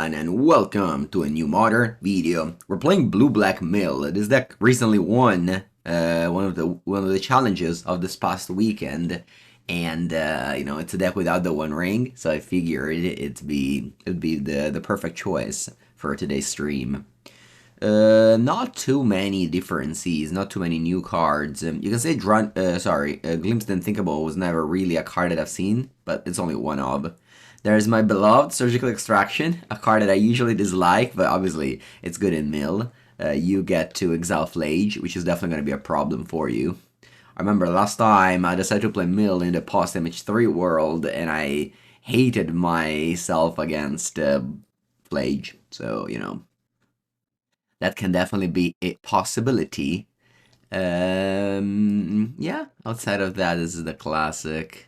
everyone, and welcome to a new modern video. We're playing Blue-Black Mill. This deck recently won one of the challenges of this past weekend, and it's a deck without the One Ring, so I figured it'd be the perfect choice for today's stream. Not too many differences, not too many new cards. You can say Glimpsed and Thinkable was never really a card that I've seen, but it's only one of. There's my beloved Surgical Extraction, a card that I usually dislike, but obviously it's good in Mill. You get to Exile Flage, which is definitely going to be a problem for you. I remember last time I decided to play Mill in the post-MH3 world, and I hated myself against Flage, so, that can definitely be a possibility. Yeah, outside of that, this is the classic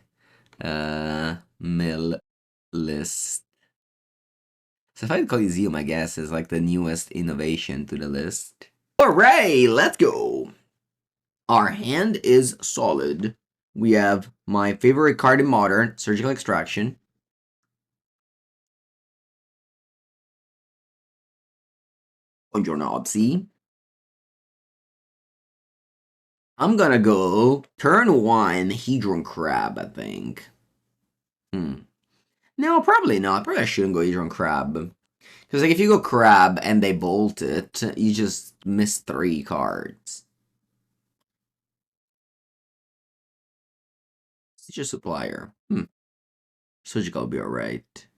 Mill list. Sapphire Coliseum, I guess, is like the newest innovation to the list. Alright, let's go! Our hand is solid. We have my favorite card in Modern, Surgical Extraction. Buongiorno, Obsi. I'm gonna go turn 1 Hedron Crab, I think. No, probably not. Probably I shouldn't go Hedron Crab. Because like if you go Crab and they bolt it, you just miss 3 cards. Teacher Supplier. Surgical will be alright.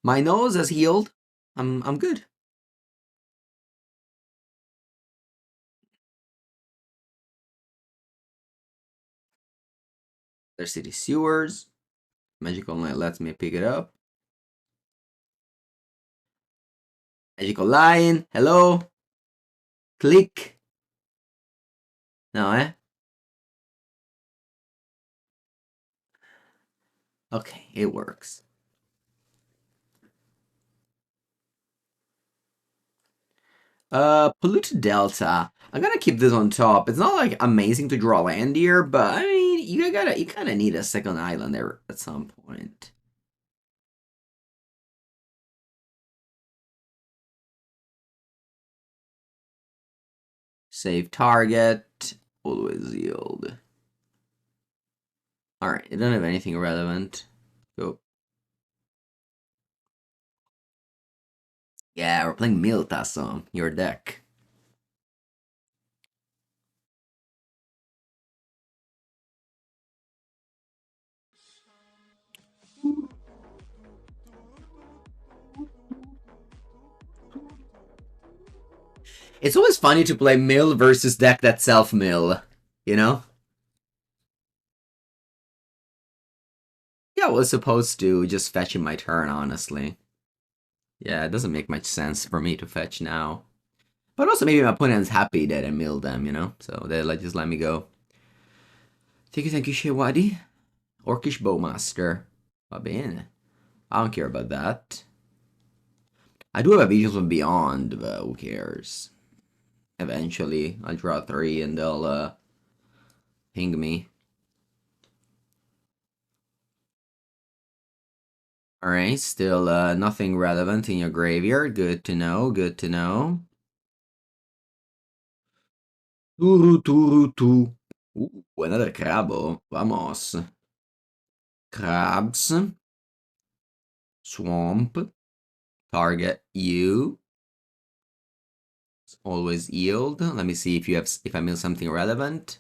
My nose has healed. I'm good. There's City Sewers. Magical Knight lets me pick it up. Magical Lion. Hello. Click. No, eh? Okay, it works. Polluted Delta. I'm gonna keep this on top. It's not like amazing to draw land here, but I mean, you kind of need a second island there at some point. Save target. Always yield. Alright, I don't have anything relevant. Go. Yeah, we're playing Miltason, your deck. It's always funny to play mill versus deck that self-mill, you know? Yeah, I was supposed to just fetch in my turn, honestly. Yeah, it doesn't make much sense for me to fetch now. But also maybe my opponent's happy that I milled them, So they just let me go. Thank you, Shewadi. Orcish Bowmaster. Va bene. I don't care about that. I do have a Visions from Beyond, but who cares? Eventually, I'll draw 3 and they'll ping me. Alright, still nothing relevant in your graveyard. Good to know, good to know. Turu. Another crabo. Vamos. Crabs. Swamp. Target you. Always yield. Let me see if I miss something relevant.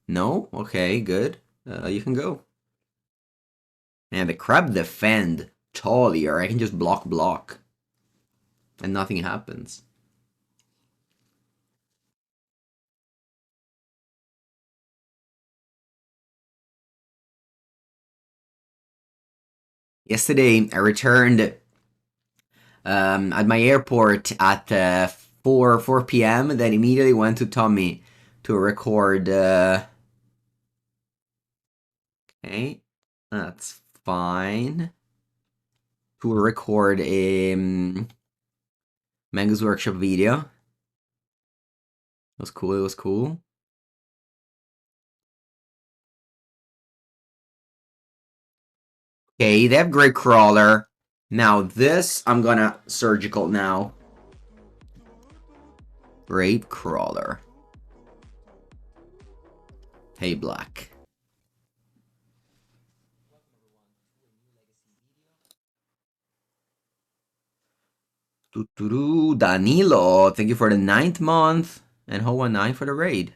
No? Okay, good. You can go. Man, the crab defend taller. I can just block. And nothing happens. Yesterday, I returned at my airport at 4 p.m. Then immediately went to Tommy to record. Okay, that's fine. To record a Mango's Workshop video. It was cool. It was cool. Okay, they have Great Crawler. Now this, I'm gonna surgical now. Grave Crawler. Hey, Black. Danilo, thank you for the 9th month. And Ho19 for the raid.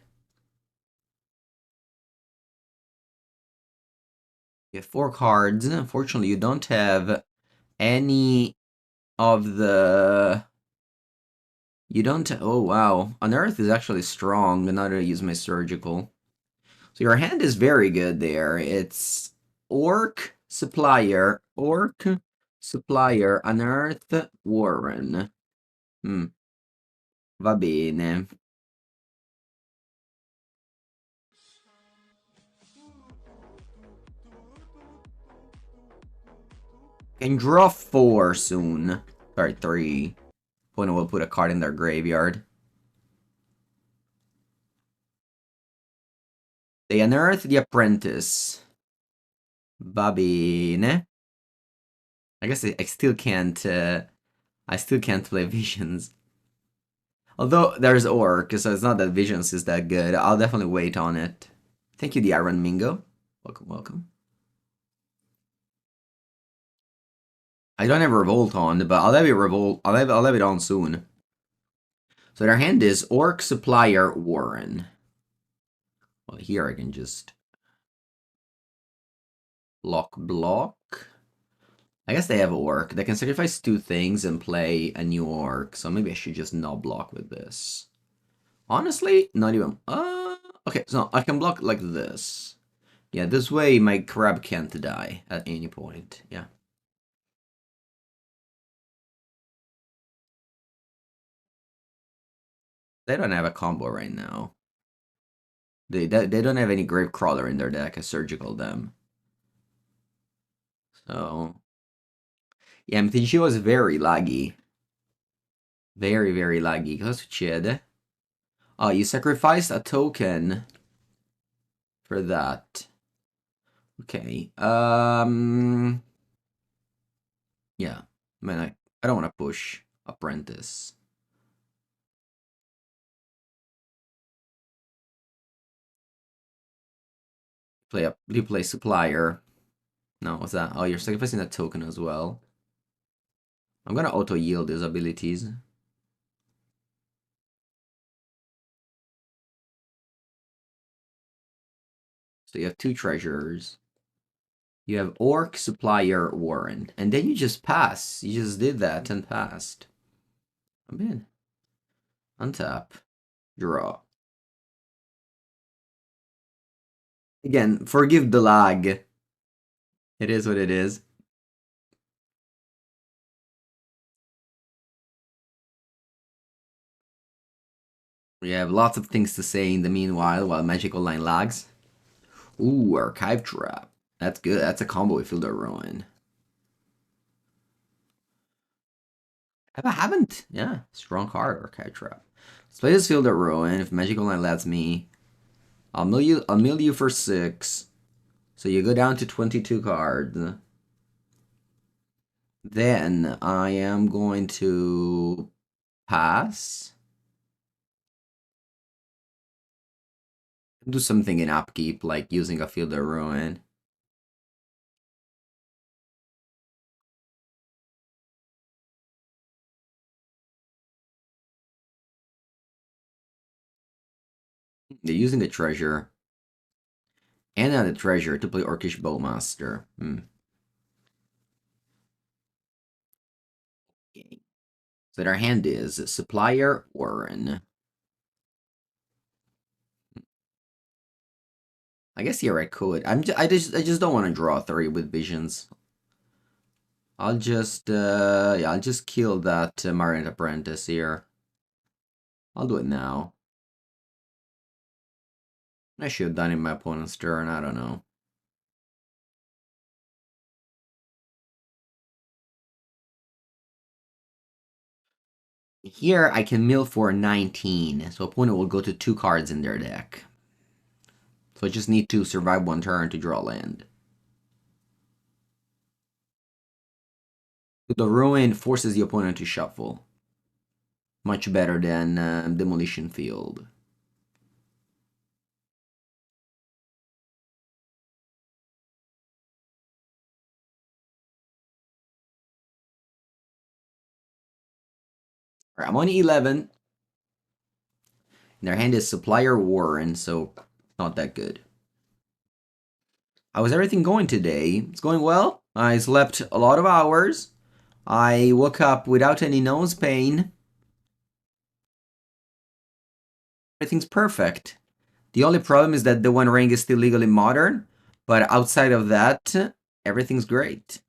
You have 4 cards. Unfortunately, you don't have any of the... You don't... Oh, wow. Unearth is actually strong, but not to use my surgical. So your hand is very good there. It's Orc, Supplier, Unearth, Warren. Va bene. Can draw 4 soon. Sorry, 3. Point will put a card in their graveyard. They unearth the apprentice. Va bene. I guess I still can't play Visions. Although there's Orc, so it's not that Visions is that good. I'll definitely wait on it. Thank you, the Iron Mingo. Welcome, welcome. I don't have Revolt on, but I'll have it Revolt. I'll have it on soon. So their hand is Orc, Supplier, Warren. Well, here I can just block. I guess they have Orc. They can sacrifice 2 things and play a new Orc. So maybe I should just not block with this. Honestly, not even. Okay, so I can block like this. Yeah, this way my crab can't die at any point. Yeah. They don't have a combo right now. They don't have any Grave Crawler in their deck. I surgical them. So yeah, MTGO is very laggy. Very, very laggy. Cosa succede? Oh, you sacrificed a token for that. Okay. Yeah. Man, I don't want to push Apprentice. You play Supplier. No, what's that? Oh, you're sacrificing a token as well. I'm gonna auto yield his abilities. So you have 2 treasures. You have Orc, Supplier, Warren. And then you just pass. You just did that and passed. I'm in. Untap. Draw. Again, forgive the lag. It is what it is. We have lots of things to say in the meanwhile while Magic Online lags. Ooh, Archive Trap. That's good. That's a combo with Fielder Ruin. I haven't. Yeah, strong card, Archive Trap. Let's play this Fielder Ruin. If Magic Online lets me, I'll mill you for 6. So you go down to 22 cards. Then I am going to pass. Do something in upkeep, like using a Fielder Ruin. They're using a treasure. And another treasure to play Orcish Bowmaster. Okay. So their hand is Supplier Warren. I guess here I could. I just don't want to draw 3 with Visions. I'll just I'll just kill that Marionette Apprentice here. I'll do it now. I should have done it in my opponent's turn, I don't know. Here I can mill for 19, so opponent will go to 2 cards in their deck. So I just need to survive 1 turn to draw land. The Ruin forces the opponent to shuffle. Much better than Demolition Field. Alright, I'm on 11. And their hand is Supplier Warren, so not that good. How is everything going today? It's going well. I slept a lot of hours. I woke up without any nose pain. Everything's perfect. The only problem is that the One Ring is still legally modern, but outside of that, everything's great.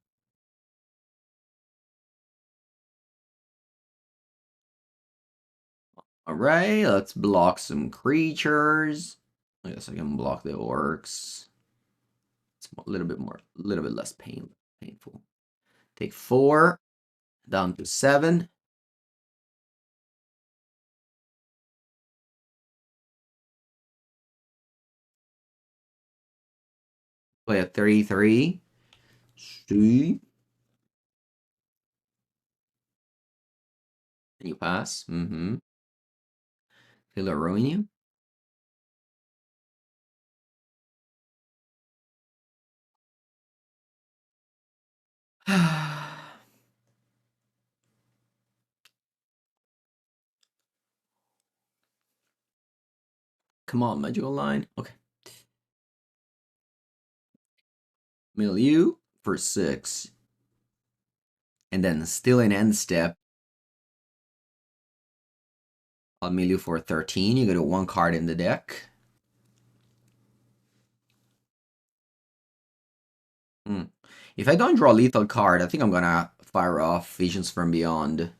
Alright, let's block some creatures. I guess I can block the orcs. It's a little bit less painful. Take 4, down to 7. Play a 33. See? And you pass. Mm-hmm. Feel it ruin you? Come on, magical line. Okay. Mill you for 6. And then still in end step. I'll mill you for 13. You go to 1 card in the deck. If I don't draw a lethal card, I think I'm gonna fire off Visions from Beyond.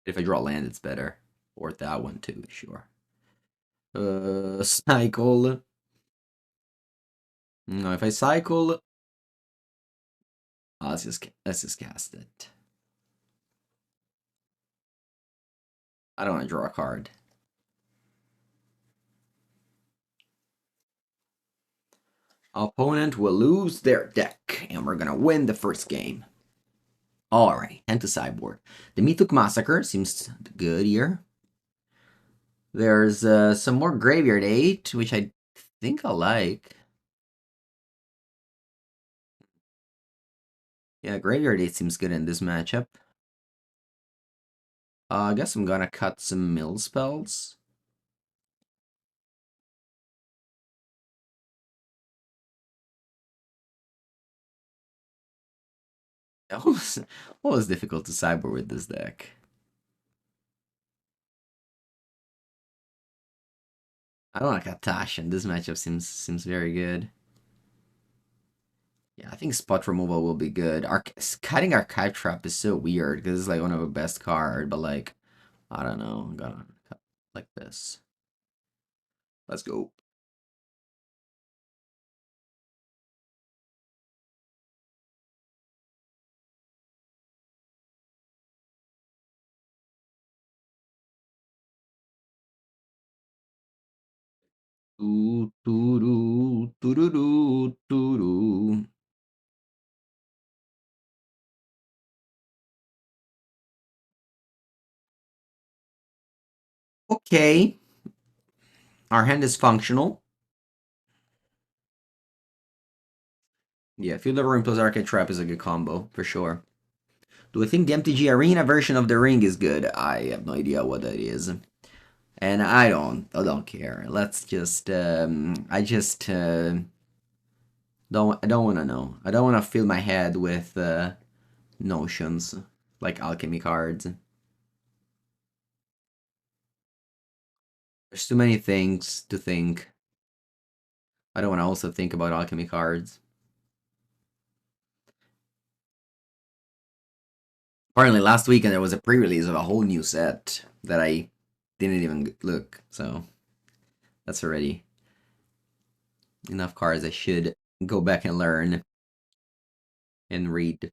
If I draw land, it's better. Or that one too, sure. Cycle. No, if I cycle, let's just cast it. I don't want to draw a card. Opponent will lose their deck, and we're gonna win the first game. Alright, hand to sideboard. The Mythic Massacre seems good here. There's some more Graveyard 8, which I think I like. Yeah, Graveyard 8 seems good in this matchup. I guess I'm gonna cut some mill spells. That was difficult to sideboard with this deck. I don't like Katash, and this matchup seems very good. Yeah, I think spot removal will be good. Cutting Archive Trap is so weird because it's like one of the best card, but like, I don't know. I'm gonna cut like this. Let's go. Okay. Our hand is functional. Yeah, Field of Ruin plus Arcade Trap is a good combo, for sure. Do I think the MTG Arena version of the ring is good? I have no idea what that is. And I don't care. Let's just, I just, I don't want to know. I don't want to fill my head with, notions, like alchemy cards. There's too many things to think. I don't want to also think about alchemy cards. Apparently last weekend there was a pre-release of a whole new set that I didn't even look, so that's already enough cards. I should go back and learn and read.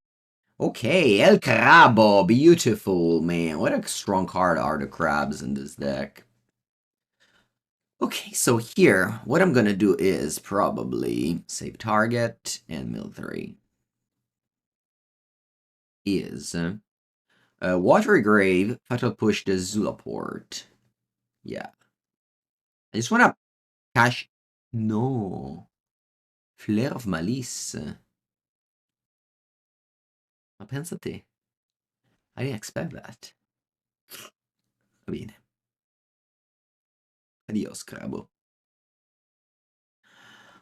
Okay, El Crabo, beautiful, man. What a strong card are the crabs in this deck. Okay, so here, what I'm gonna do is probably save target and mill 3 is Watery Grave, Fatal Push the Zulaport. Yeah. I just wanna cash. No. Flare of Malice. Ma pensa te. I didn't expect that. Va bene. Adios, Crabo.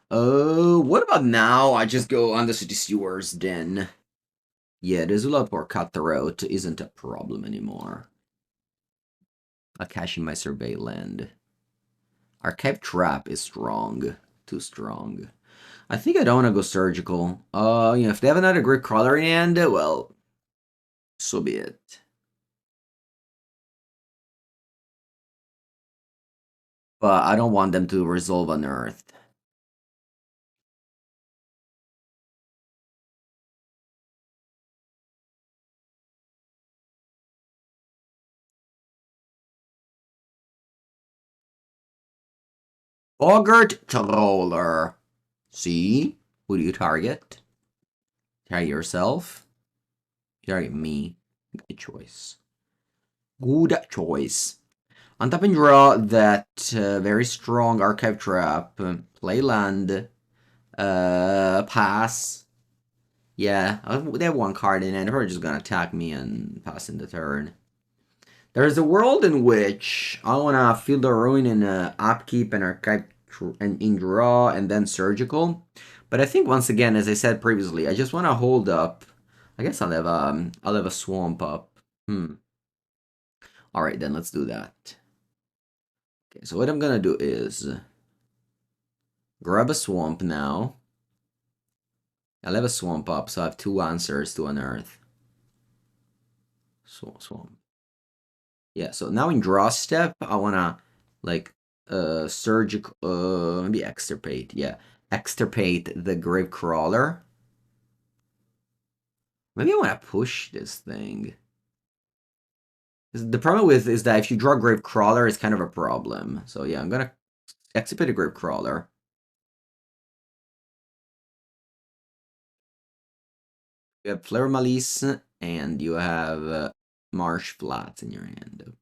What about now? I just go on the City Sewers then. Yeah, the Zulaport Cutthroat isn't a problem anymore. I'll cash in my Survey land. Archive Trap is strong. Too strong. I think I don't want to go Surgical. If they have another Great Crawler in hand, well, so be it. But I don't want them to resolve Unearthed. Boggart Troller. See? Who do you target? Target yourself? Target me. Good choice. Good choice. Untap and draw that very strong Archive Trap. Play land. Pass. Yeah, they have one card in it. They're just gonna attack me and pass in the turn. There's a world in which I wanna feel the ruin in upkeep and archive and in draw and then surgical. But I think once again, as I said previously, I just wanna hold up. I guess I'll have a swamp up. All right, then let's do that. Okay, so what I'm gonna do is grab a swamp now. I'll have a swamp up, so I have 2 answers to unearth. Swamp. Yeah, so now in draw step, I wanna like surgical maybe extirpate. Yeah. Extirpate the grave crawler. Maybe I wanna push this thing. The problem with is that if you draw grave crawler, it's kind of a problem. So yeah, I'm gonna extirpate a grave crawler. You have Flare Malice and you have Marsh Flats in your hand. Okay.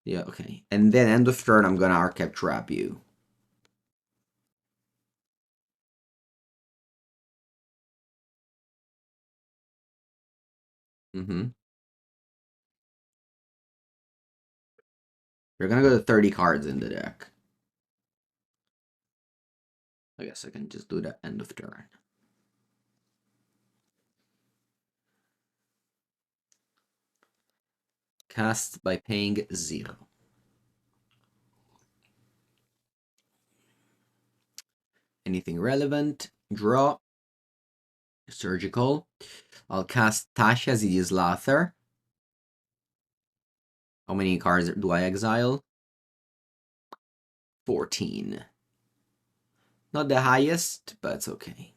Yeah, okay. And then end of turn, I'm gonna Archive Trap you. Mm-hmm. You're gonna go to 30 cards in the deck. I guess I can just do that end of turn. Cast by paying 0. Anything relevant? Draw. Surgical. I'll cast Tasha Zidi's Lather. How many cards do I exile? 14. Not the highest, but it's okay.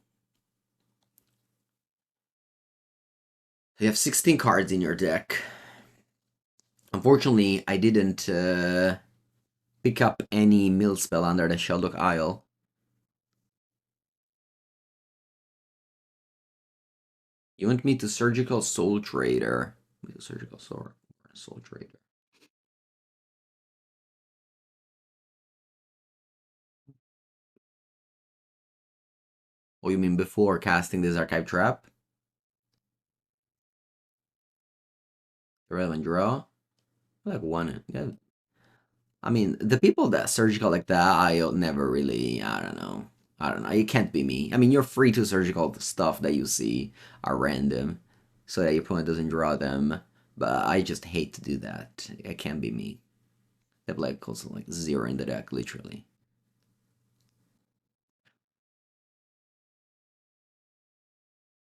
You have 16 cards in your deck. Unfortunately, I didn't pick up any mill spell under the Sheldock Isle. You want me to Surgical Soultrader? Surgical Soultrader. Oh, you mean before casting this Archive Trap? Relevant draw? Like one. Yeah. I mean, the people that surgical like that, I never really. I don't know. I don't know. It can't be me. I mean, you're free to surgical stuff that you see are random, so that your opponent doesn't draw them. But I just hate to do that. It can't be me. They have like also like 0 in the deck, literally.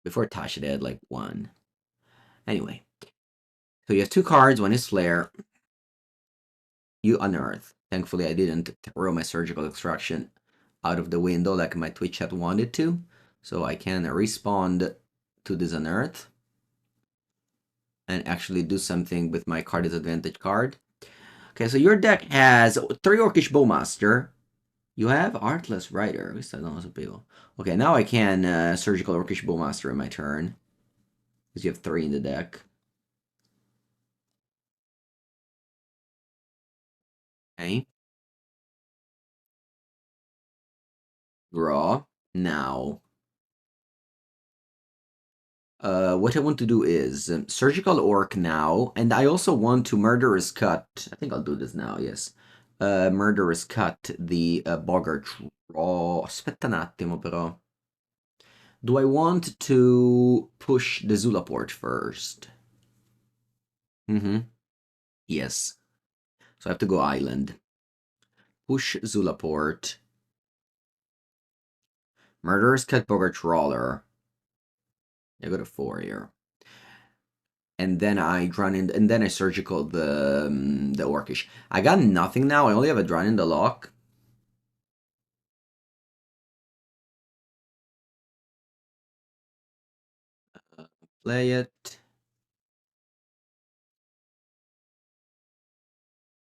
Before Tasha, they had like 1. Anyway, so you have 2 cards. One is Flare. You unearth. Thankfully, I didn't throw my surgical extraction out of the window like my Twitch chat wanted to, so I can respond to this unearth. and actually do something with my card disadvantage card. Okay, so your deck has 3 Orcish Bowmaster. You have Artless Rider. At least I don't know people. Okay, now I can Surgical Orcish Bowmaster in my turn. Because you have 3 in the deck. Okay. Draw. Now. What I want to do is Surgical Orc now, and I also want to Murderous Cut. I think I'll do this now, yes. Murderous Cut the Boggart Draw. Aspetta un attimo però. Do I want to push the Zulaport first? Mm-hmm. Yes. So I have to go Island. Push Zulaport. Murderous Cut Boggart Trawler. I go to 4 here. And then I drawn in, and then I surgical the Orcish. I got nothing now. I only have a drawn in the lock. Play it.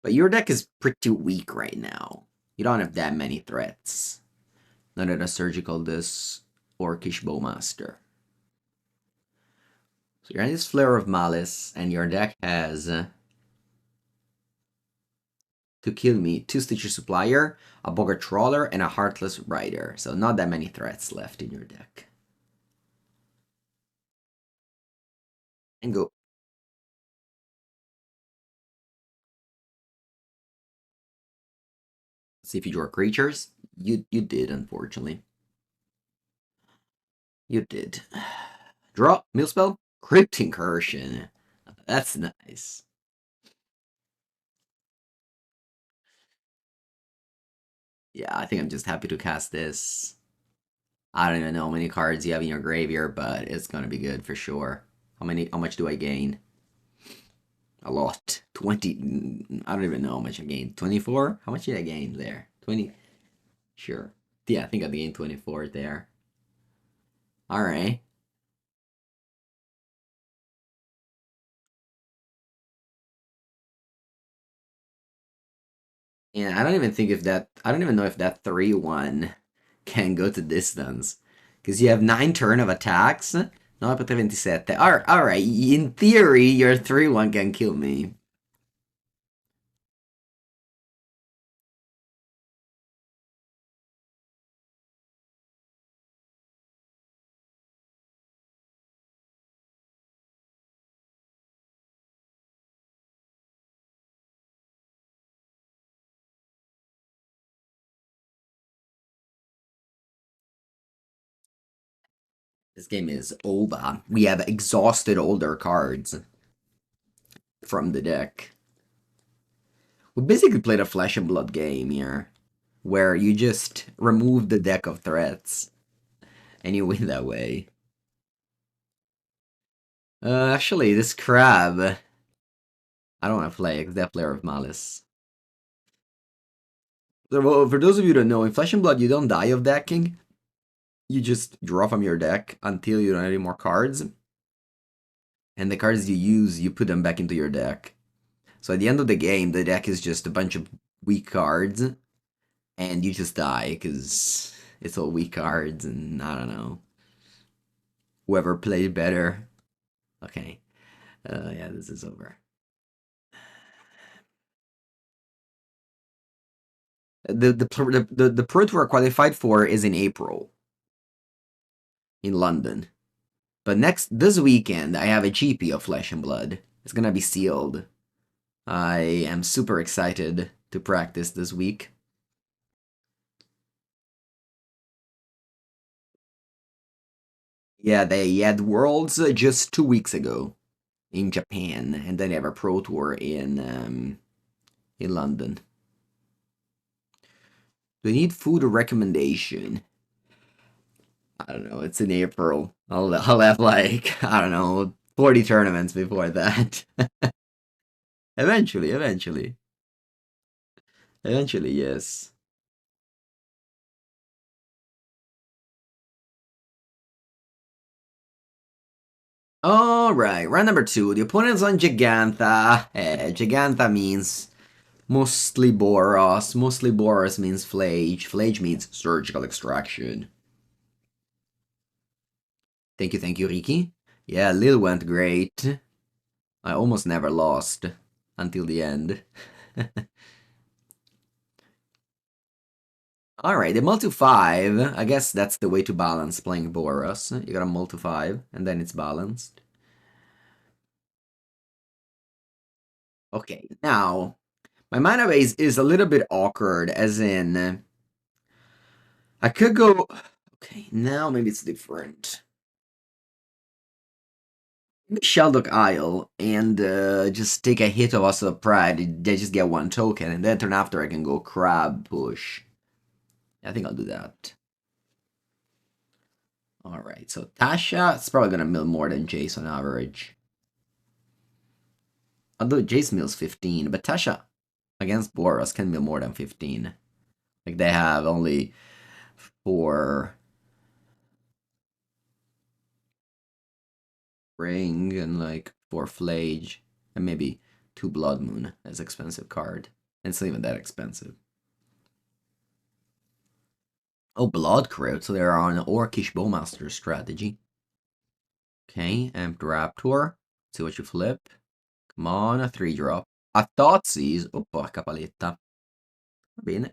But your deck is pretty weak right now. You don't have that many threats. Now that I surgical this Orcish Bowmaster. So you're in this Flare of Malice, and your deck has to kill me 2 Stitcher Supplier, a Boggart Trawler, and a Heartless Rider. So not that many threats left in your deck. And go. See if you draw creatures. You did, unfortunately. You did. Draw, Millspell, Crypt Incursion. That's nice. Yeah, I think I'm just happy to cast this. I don't even know how many cards you have in your graveyard, but it's gonna be good for sure. How much do I gain? A lot. 20. I don't even know how much I gained. 24? How much did I gain there? 20. Sure. Yeah, I think I gained 24 there. Alright. Yeah, I don't even think if that. I don't even know if that 3-1 can go to distance. Because you have 9 turn of attacks. No, potete 27. Alright, in theory, your 3-1 can kill me. This game is over. We have exhausted older cards from the deck. We basically played a flesh and blood game here, where you just remove the deck of threats, and you win that way. Actually, this crab, I don't want to play because that Flare of Malice. So, well, for those of you that know, in Flesh and Blood, you don't die of decking. You just draw from your deck until you don't have any more cards. And the cards you use, you put them back into your deck. So at the end of the game, the deck is just a bunch of weak cards. And you just die because it's all weak cards and I don't know. Whoever played better. Okay. Yeah, this is over. The Pro Tour qualified for is in April in London. But this weekend, I have a GP of Flesh and Blood. It's gonna be sealed. I am super excited to practice this week. Yeah, they had Worlds just 2 weeks ago in Japan, and then they have a Pro Tour in London. Do you need food recommendation? I don't know. It's in April. I'll have like I don't know 40 tournaments before that. Eventually, yes. Alright, round number 2. The opponent's on Gigantha. Gigantha means mostly Boros. Mostly Boros means Flage. Flage means surgical extraction. Thank you, Riki. Yeah, Lil went great. I almost never lost until the end. Alright, the multi 5. I guess that's the way to balance playing Boros. You got a multi 5, and then it's balanced. Okay, now, my mana base is a little bit awkward, as in... I could go... Okay, now maybe it's different. Maybe Sheldock Isle, and just take a hit of Us of Pride, they just get 1 token, and then turn after I can go Crab Push. I think I'll do that. Alright, so Tasha, it's probably gonna mill more than Jace on average. Although Jace mills 15, but Tasha against Boros can mill more than 15. Like, they have only 4 Ring and like 4 Flage, and maybe 2 Blood Moon as expensive card. And it's not even that expensive. Oh, Blood Crypt, so they're on Orcish Bowmaster strategy. Okay, Amped Raptor. See what you flip. Come on, a 3-drop. A Thoughtseize. Oh, porca paletta. Va bene.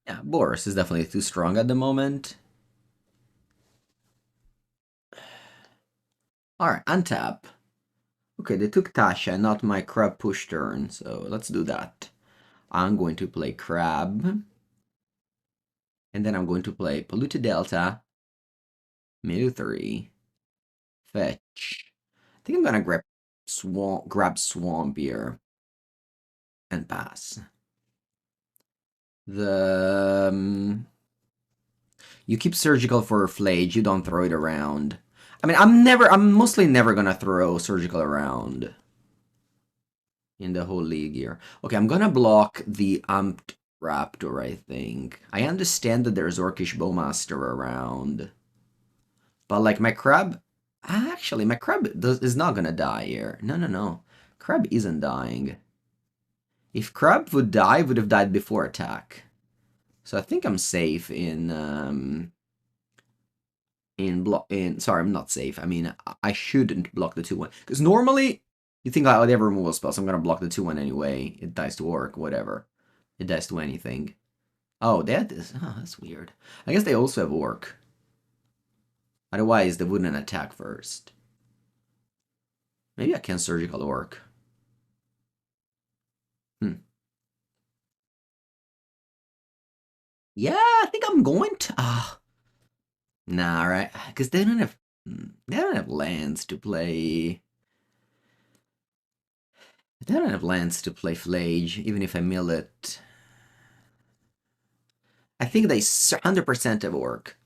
Yeah, Boros is definitely too strong at the moment. Alright, untap. Okay, they took Tasha, not my Crab push turn, so let's do that. I'm going to play Crab. And then I'm going to play Polluted Delta, Mew 3, Fetch. I think I'm gonna grab Swamp here and pass. You keep Surgical for Flage, you don't throw it around. I mean, I'm mostly never gonna throw Surgical around in the whole league here. Okay, I'm gonna block the Amped Raptor, I think. I understand that there's Orcish Bowmaster around. But like my Crab... Actually, my Crab is not gonna die here. No. Crab isn't dying. If Crab would die, would have died before attack. So I think I'm safe in sorry, I'm not safe. I mean, I shouldn't block the 2-1. Because normally, you think, oh, they have removal spells, so I'm gonna block the 2-1 anyway. It dies to Orc, whatever. It dies to anything. Oh, they had this. Oh, that's weird. I guess they also have Orc. Otherwise, they wouldn't attack first. Maybe I can Surgical Orc. Yeah, I think I'm going to. Nah, right? Because they don't have lands to play. They don't have lands to play Flage, even if I mill it. I think they 100% have Orc.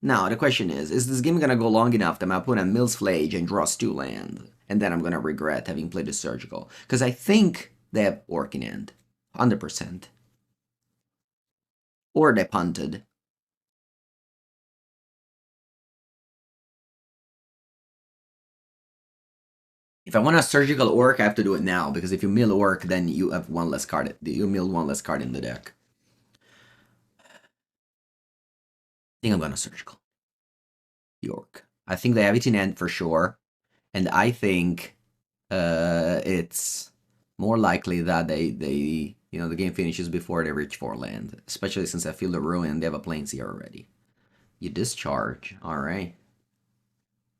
Now, the question is this game gonna go long enough that my opponent mills Flage and draws 2 lands? And then I'm gonna regret having played the Surgical. Because I think they have Orc in hand. 100%. Or they punted. If I want a Surgical Orc, I have to do it now, because if you mill Orc, then you have 1 less card. You mill 1 less card in the deck. I think I'm gonna Surgical. York. I think they have it in hand for sure. And I think it's more likely that they the game finishes before they reach 4 land. Especially since I feel the ruin, they have a Planesseer already. You discharge, alright.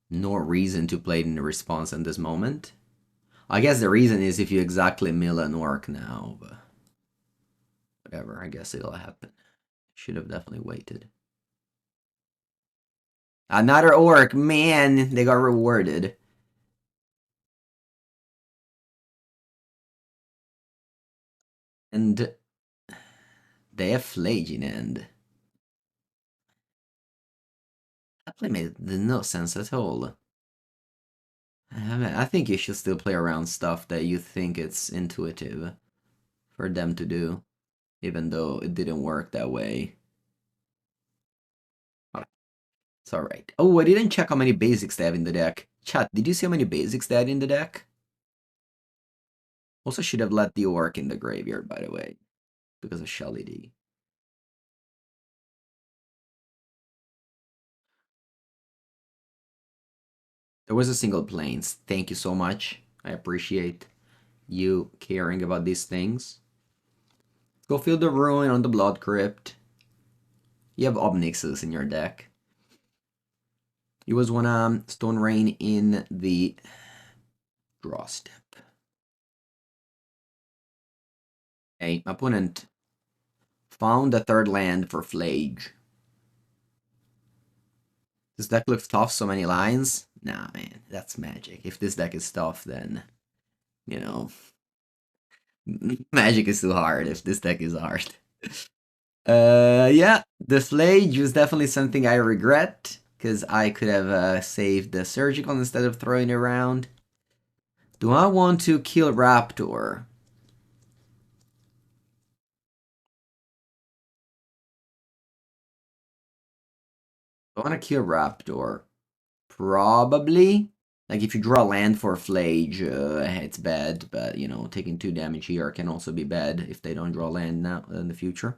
No reason to play it in response in this moment. I guess the reason is if you exactly mill an Orc now, but whatever, I guess it'll happen. Should have definitely waited. Another Orc, man, they got rewarded. And they have Flage in hand. That play made no sense at all. I think you should still play around stuff that you think it's intuitive for them to do, even though it didn't work that way. It's alright. Oh, I didn't check how many basics they have in the deck. Chat, did you see how many basics they had in the deck? Also should have let the orc in the graveyard, by the way, because of Shelly D. There was a single planes. Thank you so much. I appreciate you caring about these things. Go fill the ruin on the Blood Crypt. You have Obnixes in your deck. You was wanna Stone Rain in the draw step. Okay, opponent found a third land for Flage. This deck looks tough, so many lines. Nah, man, that's magic. If this deck is tough, then, you know, magic is too hard if this deck is hard. Yeah, the Flage was definitely something I regret, because I could have saved the Surgical instead of throwing it around. Do I want to kill Raptor? I want to kill Raptor. Probably. Like, if you draw land for Flage, it's bad, but, you know, taking 2 damage here can also be bad if they don't draw land now in the future.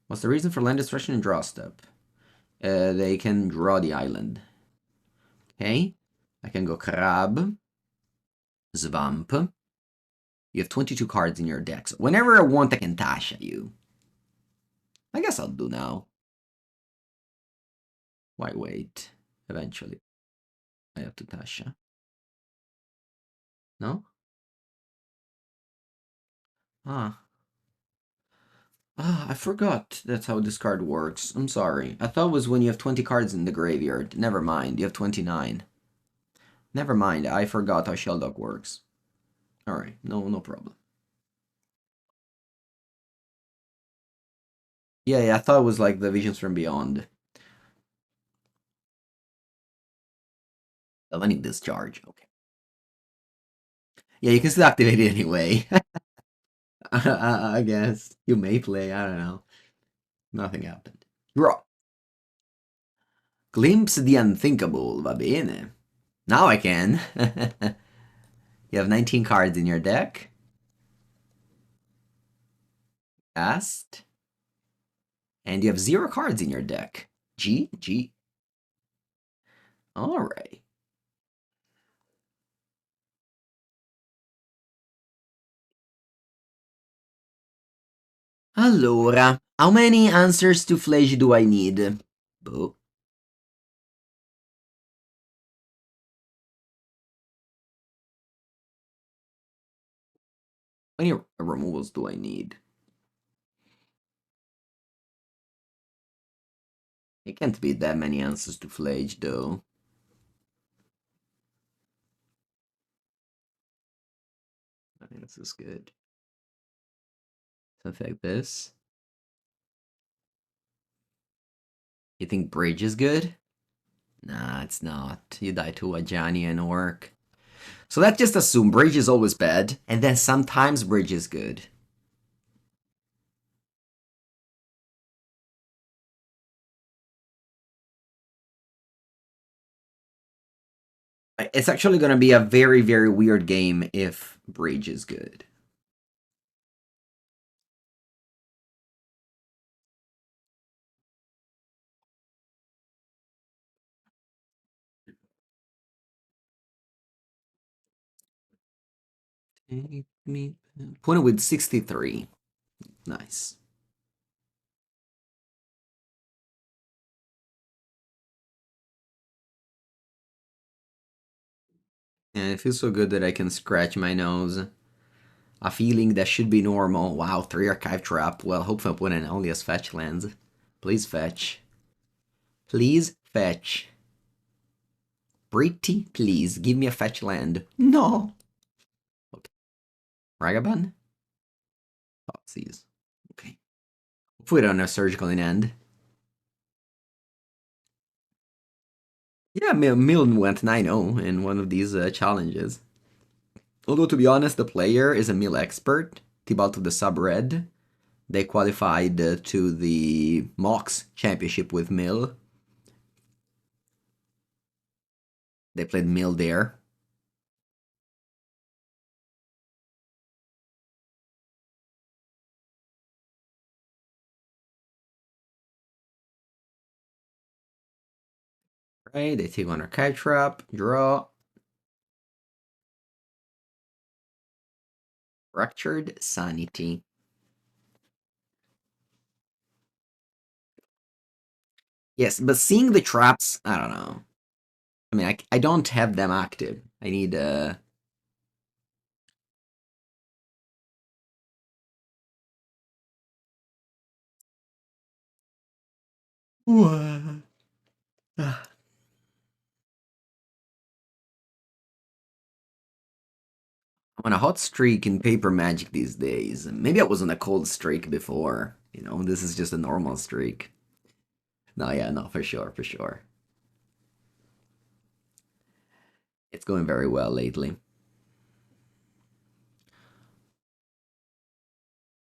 What's the reason for land destruction and draw step? They can draw the island. Okay. I can go Crab. Svamp. You have 22 cards in your deck, so whenever I want, I can Tasha you. I guess I'll do now. Why wait? Eventually. I have to Tasha. No? Ah. Ah, I forgot that's how this card works. I'm sorry. I thought it was when you have 20 cards in the graveyard. Never mind, you have 29. Never mind, I forgot how Sheldock works. Alright, no problem. Yeah, I thought it was like the Visions from Beyond. Letting discharge, okay. Yeah, you can still activate it anyway. I guess. You may play, I don't know. Nothing happened. Draw. Glimpse the unthinkable, va bene. Now I can. You have 19 cards in your deck. Cast. And you have 0 cards in your deck. G. Alright. Allora, how many answers to Flage do I need? Boo. How many removals do I need? It can't be that many answers to Flage, though. I think this is good. Something like this. You think Bridge is good? Nah, it's not. You die to a Johnny and Orc. So let's just assume Bridge is always bad, and then sometimes Bridge is good. It's actually going to be a very, very weird game if Bridge is good. Take me. Opponent with 63. Nice. And it feels so good that I can scratch my nose. A feeling that should be normal. Wow, 3 Archive Trap. Well, hopefully opponent only has fetch lands. Please fetch. Please fetch. Pretty, please give me a fetch land. No. Okay. Ragavan? Thoughtseize. Okay. Hopefully, we don't have surgical in end. Yeah, Milne went 9-0 in one of these challenges. Although, to be honest, the player is a Mill expert. Tibalt of the Sub-Red. They qualified to the Mox Championship with Mill. They played Mill there. Right, they take on our Kite Trap, draw. Fractured Sanity. Yes, but seeing the traps, I don't know. I mean, I don't have them active. I need I'm on a hot streak in paper magic these days. Maybe I was on a cold streak before. You know, this is just a normal streak. No, yeah, no, for sure, for sure. It's going very well lately.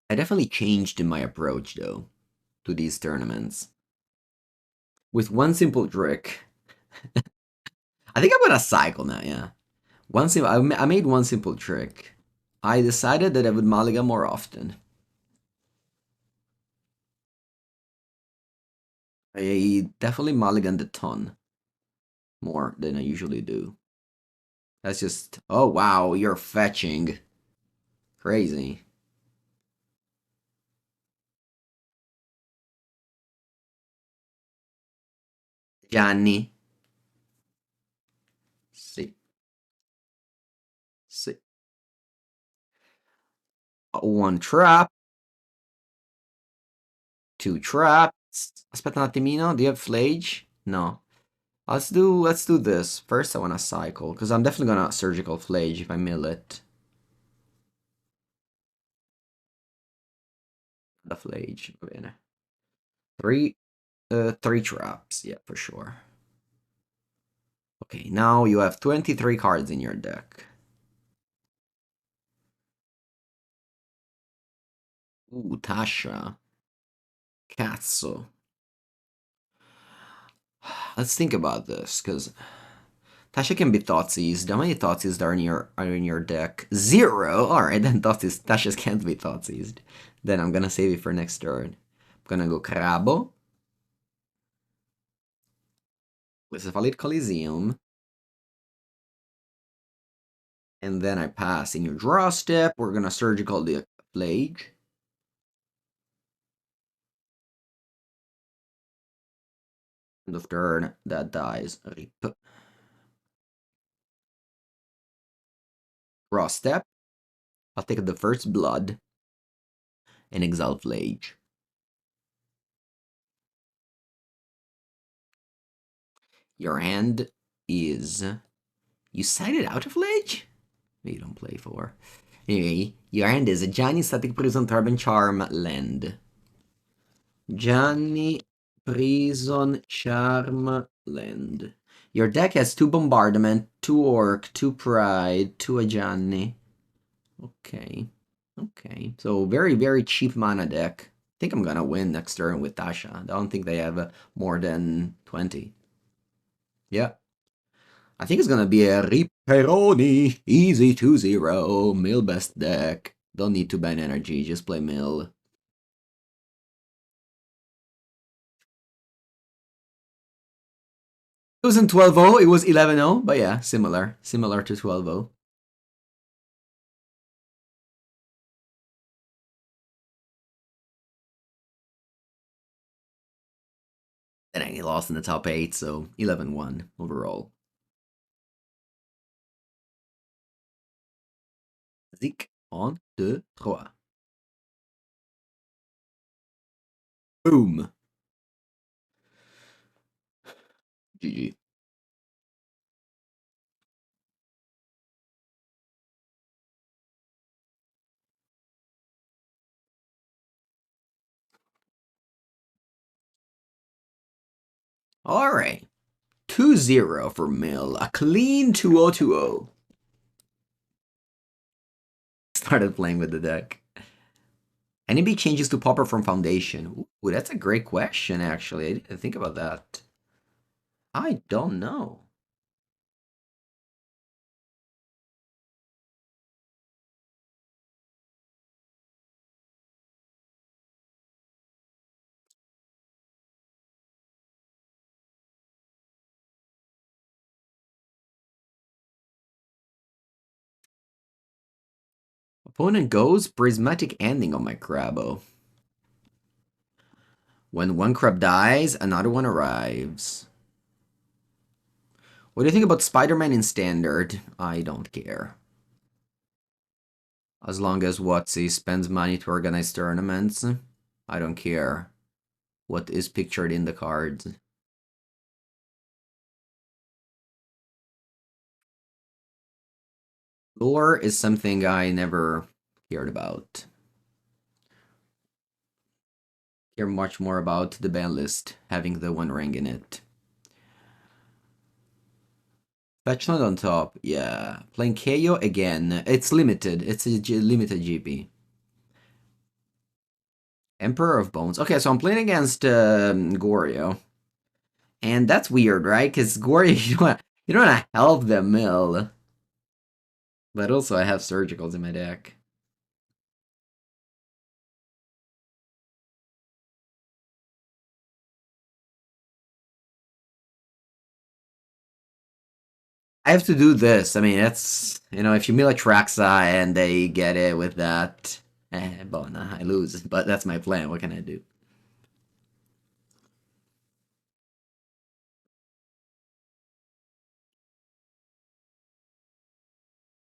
I definitely changed in my approach, though, to these tournaments. With one simple trick. I think I'm gonna cycle now, yeah. I made one simple trick. I decided that I would mulligan more often. I definitely mulliganed a ton more than I usually do. That's just, oh wow, you're fetching. Crazy. Gianni. Sì. Sì. One trap. Two traps. Aspetta un attimino, do you have flage? No. Let's do this. First I wanna cycle, because I'm definitely gonna surgical flage if I mill it. The flage. Va bene. Three traps, yeah, for sure. Okay, now you have 23 cards in your deck. Tasha. Cazzo. Let's think about this, because Tasha can be Thoughtseize. How many Thoughtseize are in your deck? Zero! Alright, then Tasha's can't be Thoughtseized. Then I'm gonna save it for next turn. I'm gonna go Crabo. Glycephalid Coliseum. And then I pass. In your draw step, we're gonna Surgical the Flage. End of turn, that dies. Rip. Draw step. I'll take the first blood and exile Flage. Your hand is. You sided out of Flage? You don't play for. Anyway, your hand is a Gianni Static Prison Turban Charm land. Gianni Prison Charm land. Your deck has 2 Bombardment, 2 Orc, 2 Pride, 2 a Gianni. Okay. Okay. So very, very cheap mana deck. I think I'm gonna win next turn with Tasha. I don't think they have more than 20. Yeah. I think it's gonna be a Ripperoni. Easy 2-0. Mill best deck. Don't need to ban energy, just play Mill. It wasn't 12-0, it was 11-0, but yeah, similar. Similar to 12-0. And I lost in the top 8, so 11-1 overall. Zik on 2, 3. Boom. GG. Alright. 2-0 for Mill. A clean 2-0-2-0. Started playing with the deck. Any big changes to Pauper from Foundation? Ooh, that's a great question, actually. I didn't think about that. I don't know. Opponent goes Prismatic Ending on my Crabbo. When one crab dies, another one arrives. What do you think about Spider-Man in Standard? I don't care. As long as Watsy spends money to organize tournaments, I don't care what is pictured in the cards. Lore is something I never cared about. Care much more about the ban list having the One Ring in it. Fetchland on top, yeah. Playing KO again. It's limited. It's a limited GP. Emperor of Bones. Okay, so I'm playing against Goryo. And that's weird, right? Because Goryo, you don't want to help the mill. But also I have Surgicals in my deck. I have to do this. I mean, that's, if you mill a Traxa and they get it with that, well, nah, I lose. But that's my plan. What can I do?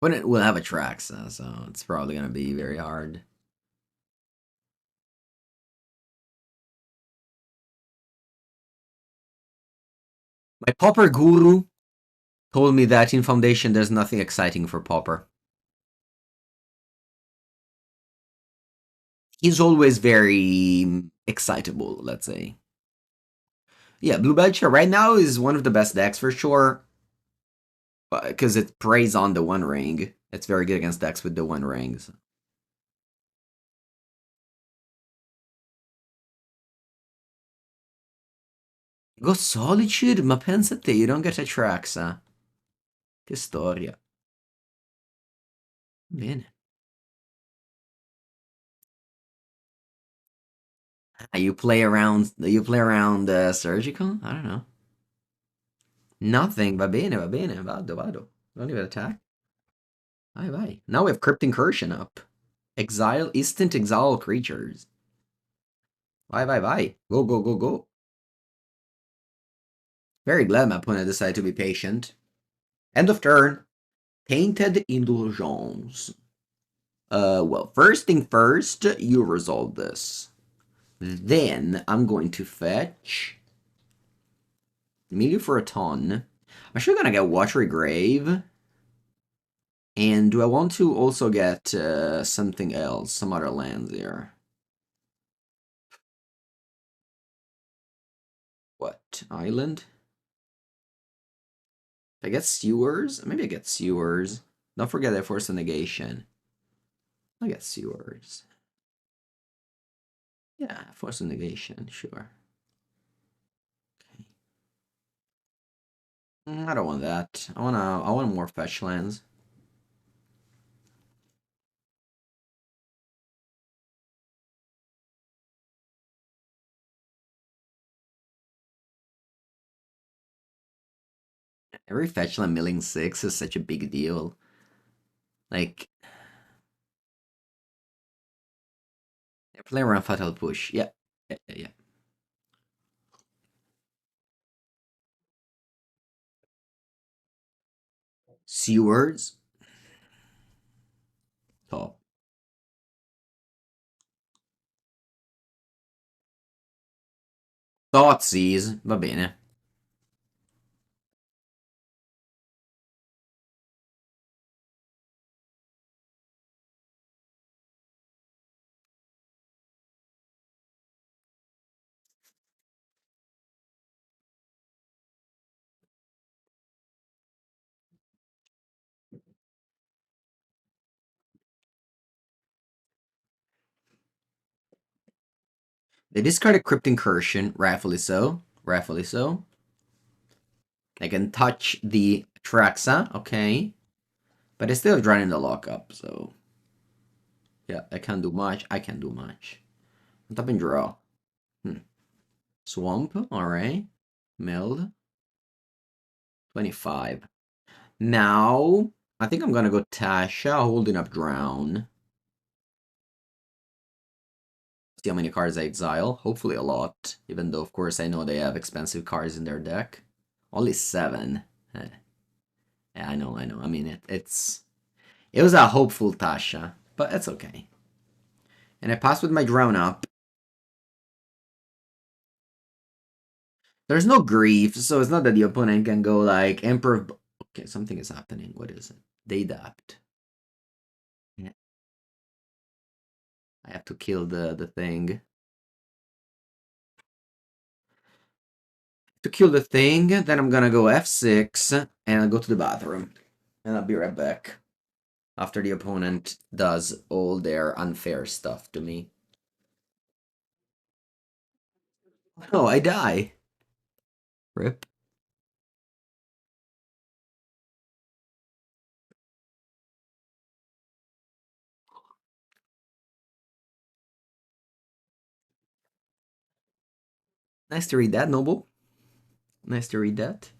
But it will have a Traxa, so it's probably going to be very hard. My Pauper Guru told me that in Foundation there's nothing exciting for Pauper. He's always very excitable, let's say. Yeah, Blue Badger right now is one of the best decks for sure. Because it preys on the One Ring. It's very good against decks with the One Rings. Go Solitude? Ma pensa a te, you don't get a Traxa. Che storia. Bene. You play around Surgical? I don't know. Nothing, va bene, vado. Don't even attack. Vai. Now we have Crypt Incursion up. Exile, instant exile creatures. Vai. Go. Very glad my opponent decided to be patient. End of turn. Tainted Indulgence. Well, first thing first, you resolve this. Then I'm going to fetch Milieu for a ton. I'm actually gonna get Watery Grave. And do I want to also get something else, some other lands here? What? Island? I get Sewers? Maybe I get Sewers. Don't forget I force a negation. I get Sewers. Yeah, force a negation, sure. Okay. I don't want that. I want more fetch lands. Every fetch land milling 6 is such a big deal. Like, play around Fatal Push. Yeah. Sewers. Top. Thoughtseize. Va bene. They discarded Crypt Incursion, rightfully so. Rightfully so. They can touch the Traxa, okay. But they still drawing the lockup, so... Yeah, I can't do much. I can't do much. Tap and draw. Swamp, alright. Mild. 25. Now, I think I'm gonna go Tasha, holding up Drown. See how many cards I exile. Hopefully a lot. Even though, of course, I know they have expensive cards in their deck. Only 7. Yeah, I know. I mean, it was a hopeful Tasha, but it's okay. And I pass with my Drown up. There's no grief, so it's not that the opponent can go like Emperor. Okay, something is happening. What is it? They adapt. Yeah. I have to kill the thing. To kill the thing, then I'm gonna go F6 and I'll go to the bathroom. And I'll be right back. After the opponent does all their unfair stuff to me. Oh, I die. Rip. Nice to read that, Noble. Nice to read that.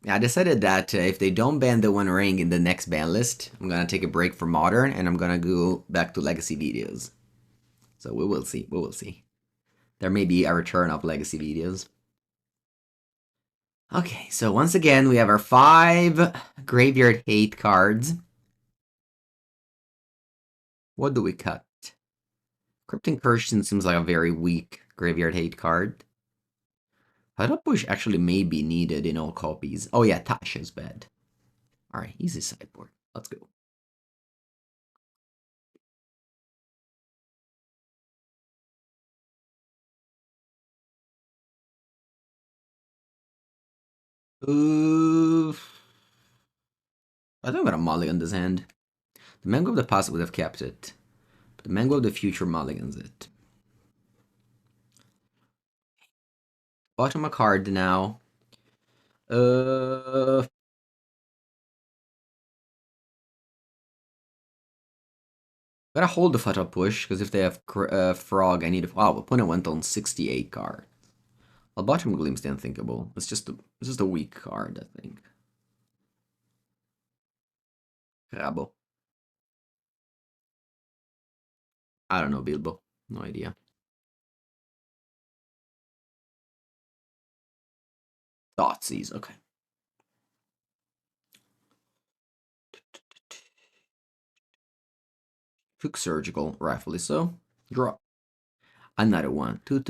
Yeah, I decided that if they don't ban the One Ring in the next ban list, I'm gonna take a break from Modern and I'm gonna go back to Legacy videos. So we will see. We will see. There may be a return of Legacy videos. Okay, so once again, we have our 5 Graveyard Hate cards. What do we cut? Crypt Incursion seems like a very weak Graveyard Hate card. Huddle Push actually may be needed in all copies. Oh yeah, Tasha's bad. Alright, easy sideboard. Let's go. I think I'm gonna mulligan this hand. The Mango of the past would have kept it. But the Mango of the future mulligans it. Bottom a card now. Gotta hold the Fatal Push, because if they have Frog, I need a... Oh, opponent went on 68 card. Well, Bottom Gleam's the unthinkable. It's just a weak card, I think. Rabo. I don't know, Bilbo. No idea. Thoughtseize, okay. Took Surgical, rightfully so. Draw. Another one. Two.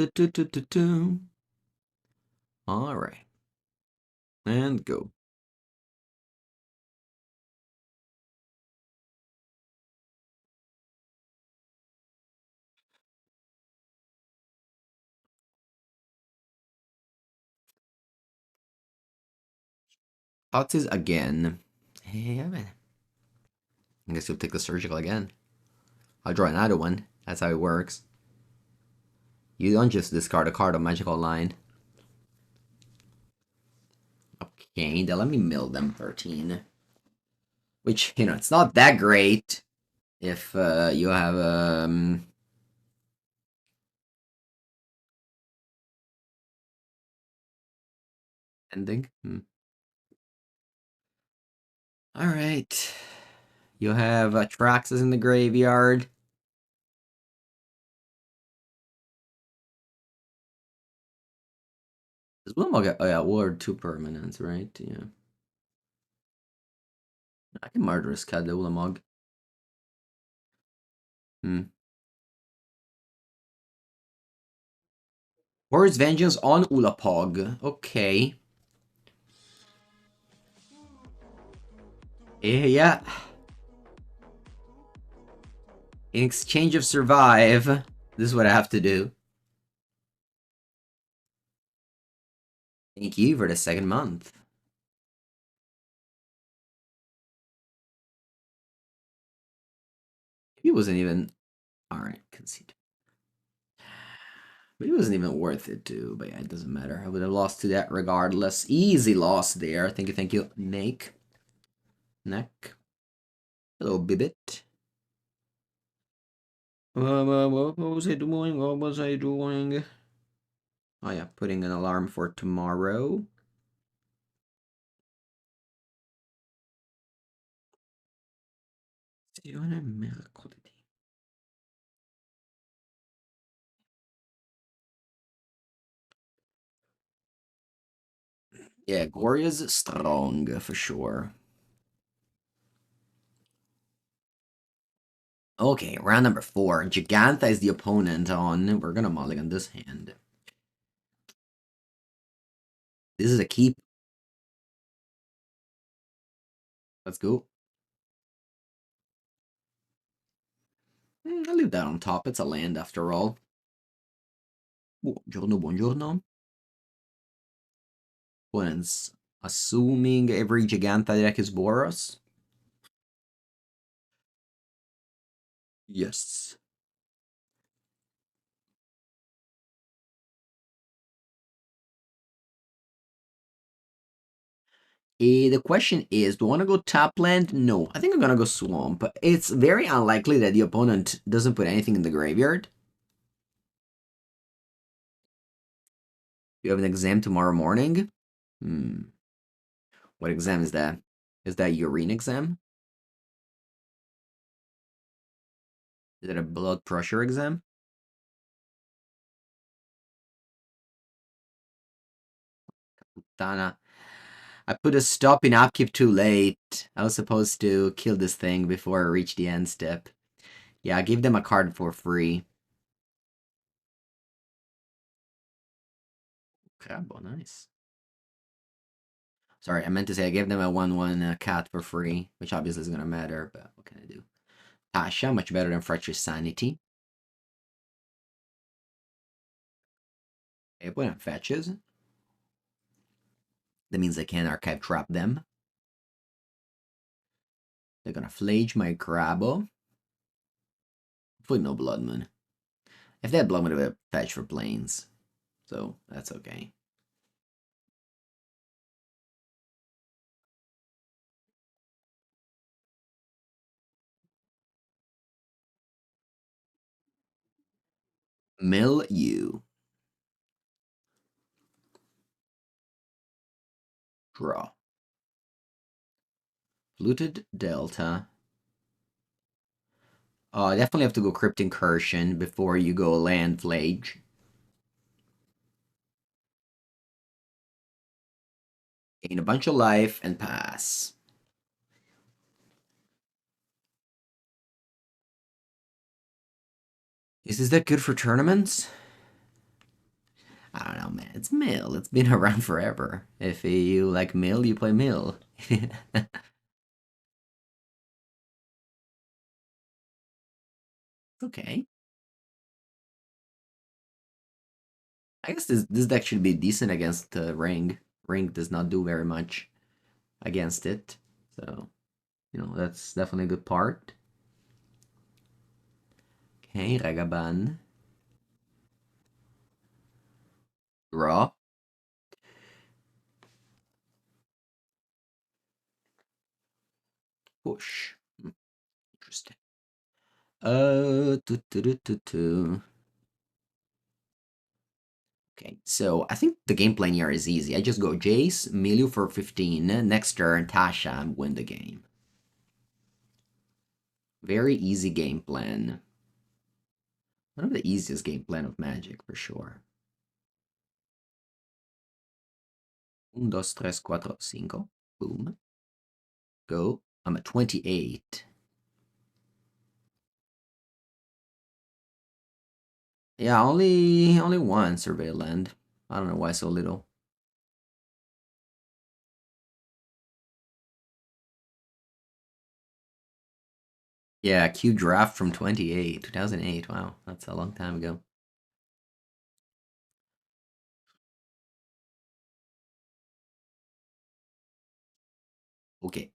Alright. And go. Thoughtseize again. Yeah, man. I guess you'll take the Surgical again. I'll draw another one. That's how it works. You don't just discard a card of Magical Line. Okay, then let me mill them 13. Which, you know, it's not that great if you have ending. Alright. You have Traxxas in the graveyard. Does Wilmog... Oh yeah, ward 2 permanents, right? Yeah. I can Murderous Cut the Wilmog. Warrior's Vengeance on Ulapog. Okay. Yeah. In exchange of survive, this is what I have to do. Thank you for the 2nd month. He wasn't even... Alright, concede. But it wasn't even worth it to, but yeah, it doesn't matter. I would have lost to that regardless. Easy loss there. Thank you, Nick. Neck. Hello, Bibbit. What was I doing? What was I doing? Oh yeah, putting an alarm for tomorrow. Yeah, Gloria's strong for sure. Okay, round number 4. Giganta is the opponent on. We're gonna mulligan this hand. This is a keep. Let's go. I'll leave that on top. It's a land after all. Buongiorno, buongiorno. Opponents assuming every Giganta deck is Boros. Yes. The question is, do I want to go top land? No, I think I'm gonna go swamp. It's very unlikely that the opponent doesn't put anything in the graveyard. You have an exam tomorrow morning? What exam is that? Is that urine exam? Is it a blood pressure exam? Dana. I put a stop in upkeep too late. I was supposed to kill this thing before I reach the end step. Yeah, I gave them a card for free. Crabo, nice. Sorry, I meant to say I gave them a 1/1 cat for free, which obviously is gonna matter, but what can I do? Tasha, much better than Fracture Sanity. Hey, opponent fetches. That means I can archive trap them. They're gonna flage my Crabo. Hopefully no Blood Moon. If they had Blood Moon, it would have fetched for planes. So that's okay. Mill you. Draw. Fluted Delta. I definitely have to go Crypt Incursion before you go Land Flage. Gain a bunch of life and pass. Is this that good for tournaments? I don't know, man. It's Mill. It's been around forever. If you like Mill, you play Mill. Okay. I guess this deck should be decent against Ring. Ring does not do very much against it. So, that's definitely a good part. Okay, Ragaban. Draw. Push. Interesting. Okay, so I think the game plan here is easy. I just go Jace, Milieu for 15, next turn, Tasha, and win the game. Very easy game plan. One of the easiest game plan of Magic, for sure. 1, 2, 3, 4, 5. Boom. Go. I'm at 28. Yeah, only one survey land. I don't know why so little. Yeah, Q draft from 2008. Wow, that's a long time ago. Okay.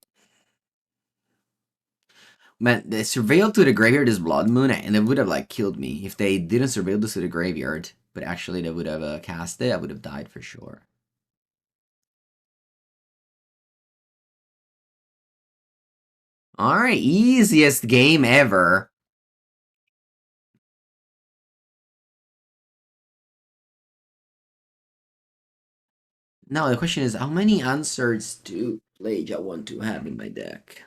Man, they surveilled to the graveyard is Blood Moon, and it would have like killed me if they didn't surveil this to the graveyard. But actually, they would have cast it. I would have died for sure. Alright, easiest game ever. Now the question is, how many answers do Plage I want to have in my deck?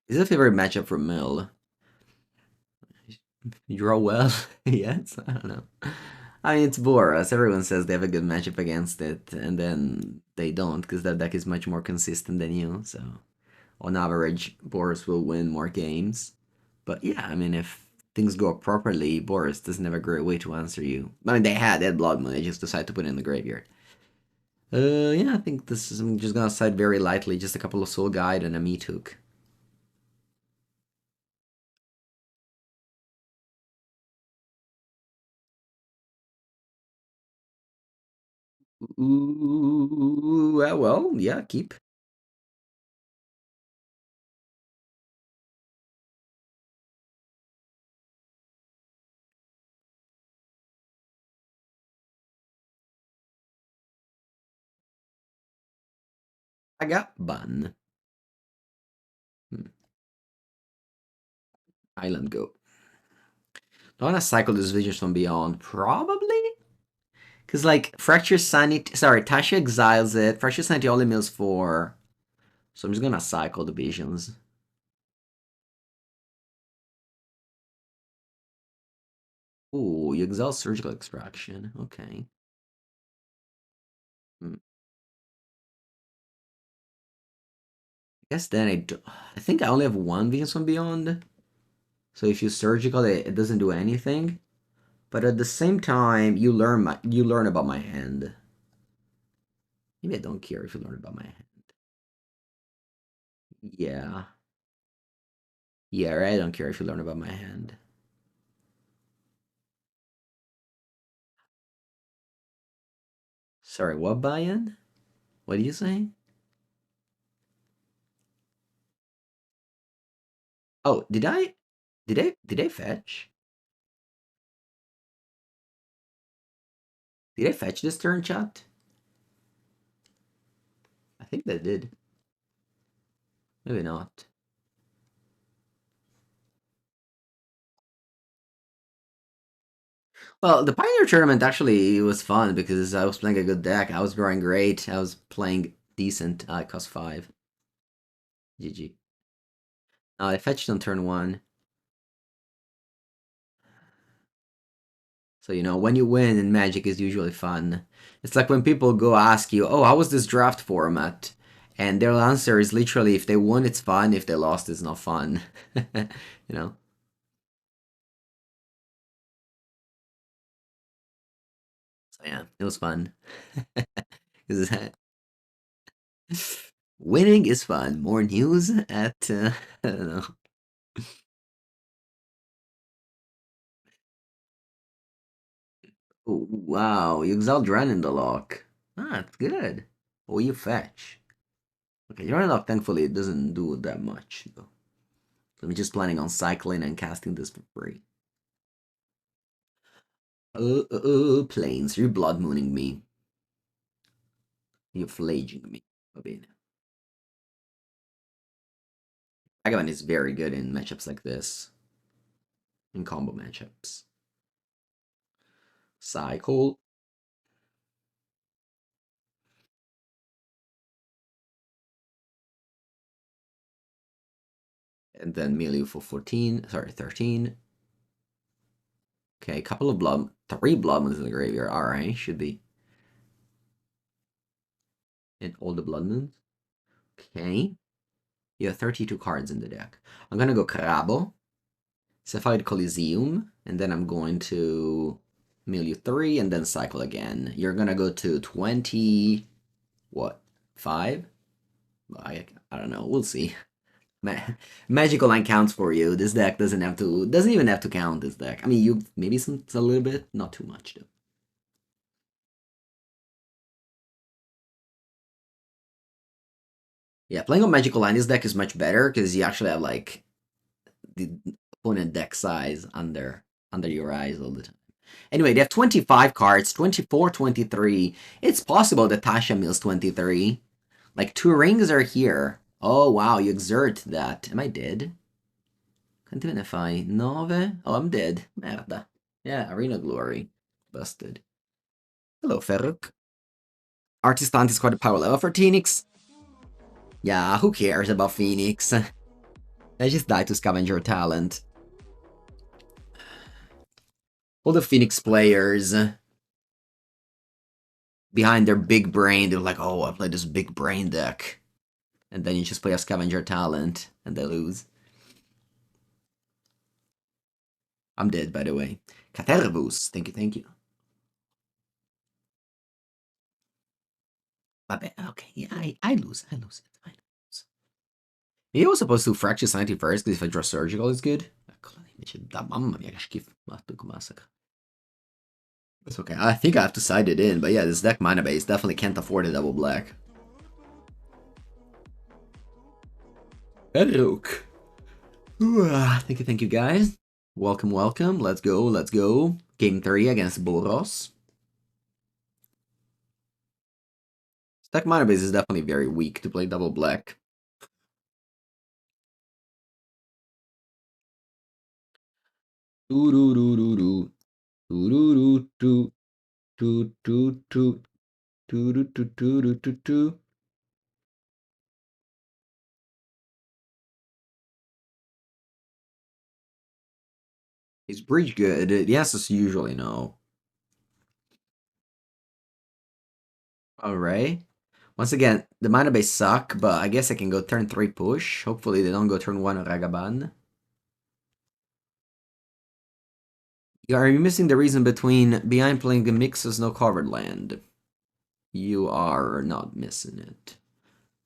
Is it a favorite matchup for Mill? You draw well? Yes? I don't know. I mean, it's Boros. Everyone says they have a good matchup against it, and then they don't, because that deck is much more consistent than you, so on average, Boros will win more games. But yeah, I mean, if things go properly, Boros doesn't have a great way to answer you. I mean, they had Blood Moon, they just decided to put it in the graveyard. Yeah, I think this is, I'm just gonna side very lightly, just a couple of Soul Guide and a Meat Hook. Ooh, well, yeah, keep. I got Bun. Hmm. Island Go. Do I want to cycle this Visions from Beyond? Probably? Because, like, Fracture Sanity... Sorry, Tasha exiles it. Fracture Sanity only mills 4. So I'm just gonna cycle the Visions. Ooh, you exile Surgical Extraction. Okay. Hmm. I guess then I think I only have one Visions from Beyond. So if you Surgical, it doesn't do anything. But at the same time, you learn about my hand. Maybe I don't care if you learn about my hand. Yeah. Yeah, right? I don't care if you learn about my hand. Sorry, what buy-in? What are you saying? Oh, did I fetch? Did I fetch this turn, chat? I think that did. Maybe not. Well, the Pioneer tournament actually was fun because I was playing a good deck. I was drawing great. I was playing decent. I cost 5. GG. I fetched on turn 1. So, when you win in Magic is usually fun. It's like when people go ask you, oh, how was this draft format? And their answer is literally, if they won, it's fun. If they lost, it's not fun. you know? So, yeah, it was fun. Winning is fun. More news at, I don't know. Oh, wow, you exiled Dren in the lock. Ah, that's good. Oh, you fetch. Okay, your lock, thankfully, it doesn't do that much, though. So I'm just planning on cycling and casting this for free. Planes, you're blood mooning me. You're flaging me. Va bene. Agavan is very good in matchups like this. In combo matchups. Cycle. And then melee for 14. Sorry, 13. Okay, a couple of blood. 3 blood moons in the graveyard. Alright, should be. And all the blood moons. Okay. You have 32 cards in the deck. I'm gonna go Crabo, Sapphire Coliseum, and then I'm going to mill you 3 and then cycle again. You're gonna go to 20, what, 5? I don't know, we'll see. Magical line counts for you. This deck doesn't even have to count this deck. I mean, you maybe a little bit, not too much though. Yeah, playing on Magical Line, this deck is much better because you actually have like the opponent deck size under your eyes all the time. Anyway, they have 25 cards, 24, 23. It's possible that Tasha mills 23. Like, 2 rings are here. Oh, wow, you exert that. Am I dead? Quanti me ne fai? 9? Oh, I'm dead. Merda. Yeah, Arena Glory. Busted. Hello, Ferruk. Artist Hunt is quite a power level for Phoenix. Yeah, who cares about Phoenix? I just died to Scavenger Talent. All the Phoenix players behind their big brain, they're like, oh, I play this big brain deck. And then you just play a Scavenger Talent, and they lose. I'm dead, by the way. Catervus, thank you, thank you. Okay, yeah, I lose, I lose. Maybe I was supposed to Fracture Sanity first, because if I draw Surgical, it's good. Mamma mia, che schifo. It's okay, I think I have to side it in, but yeah, this deck mana base definitely can't afford a double black. Hello. Thank you guys. Welcome, welcome. Let's go, let's go. Game 3 against Boros. Deck mana base is definitely very weak to play double black. Do do do do do do do do do do do do do do do do do do. Is Breach good? Yes, as usually no. Alright. Once again, the mana base suck, but I guess I can go turn 3 push. Hopefully they don't go turn 1 Ragaban. Are you missing the reason behind playing the mixes no covered land? You are not missing it.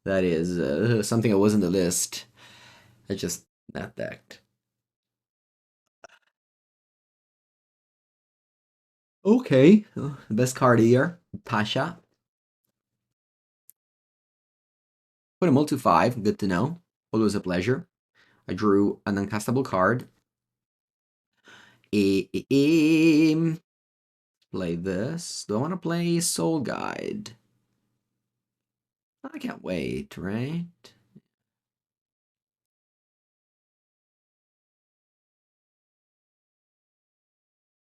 That is something that was in the list. I just not decked. Okay, best card here, Tasha. Put him all to 5, good to know. Always a pleasure. I drew an uncastable card. Play this. Do I want to play Soul Guide? I can't wait, right?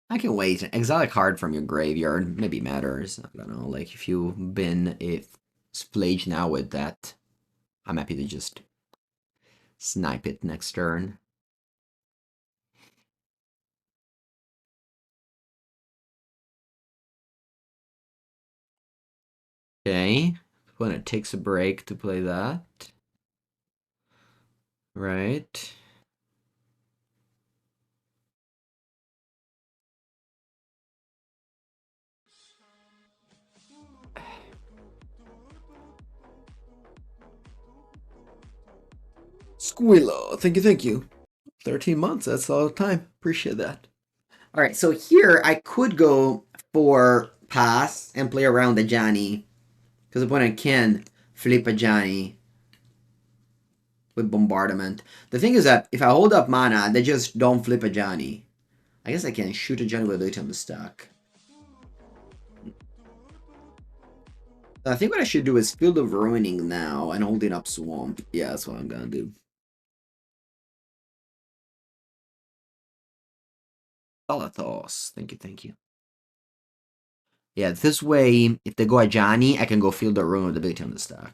I can wait. Exile a card from your graveyard. Maybe matters. I don't know. Like, if you've been splage now with that, I'm happy to just snipe it next turn. Okay. Opponent takes a break to play that. Right. Squillo, thank you. 13 months, that's a lot of time. Appreciate that. All right, so here I could go for pass and play around the Johnny. Because opponent can flip a Johnny with bombardment. The thing is that if I hold up mana, they just don't flip a Johnny. I guess I can shoot a Johnny with it on the stack. I think what I should do is Field of Ruining now and holding up Swamp. Yeah, that's what I'm gonna do. Thalathos, thank you. Yeah, this way, if they go a Johnny, I can go Field of Ruin with the ability on the stack.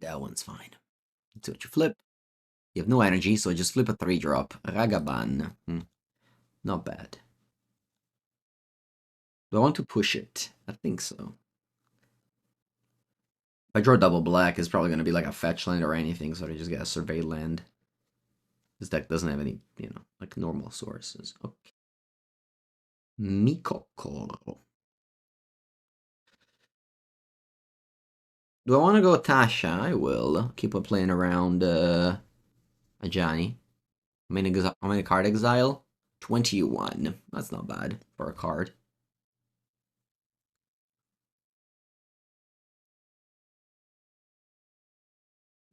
That one's fine. Let's see what you flip. You have no energy, so just flip a 3-drop. Ragaban. Not bad. Do I want to push it? I think so. If I draw double black, it's probably going to be like a fetch land or anything, so I just get a survey land. This deck doesn't have any, like normal sources. Okay. Mikoko. Do I want to go Tasha? I will. Keep on playing around a Johnny. How many card exile? 21. That's not bad for a card.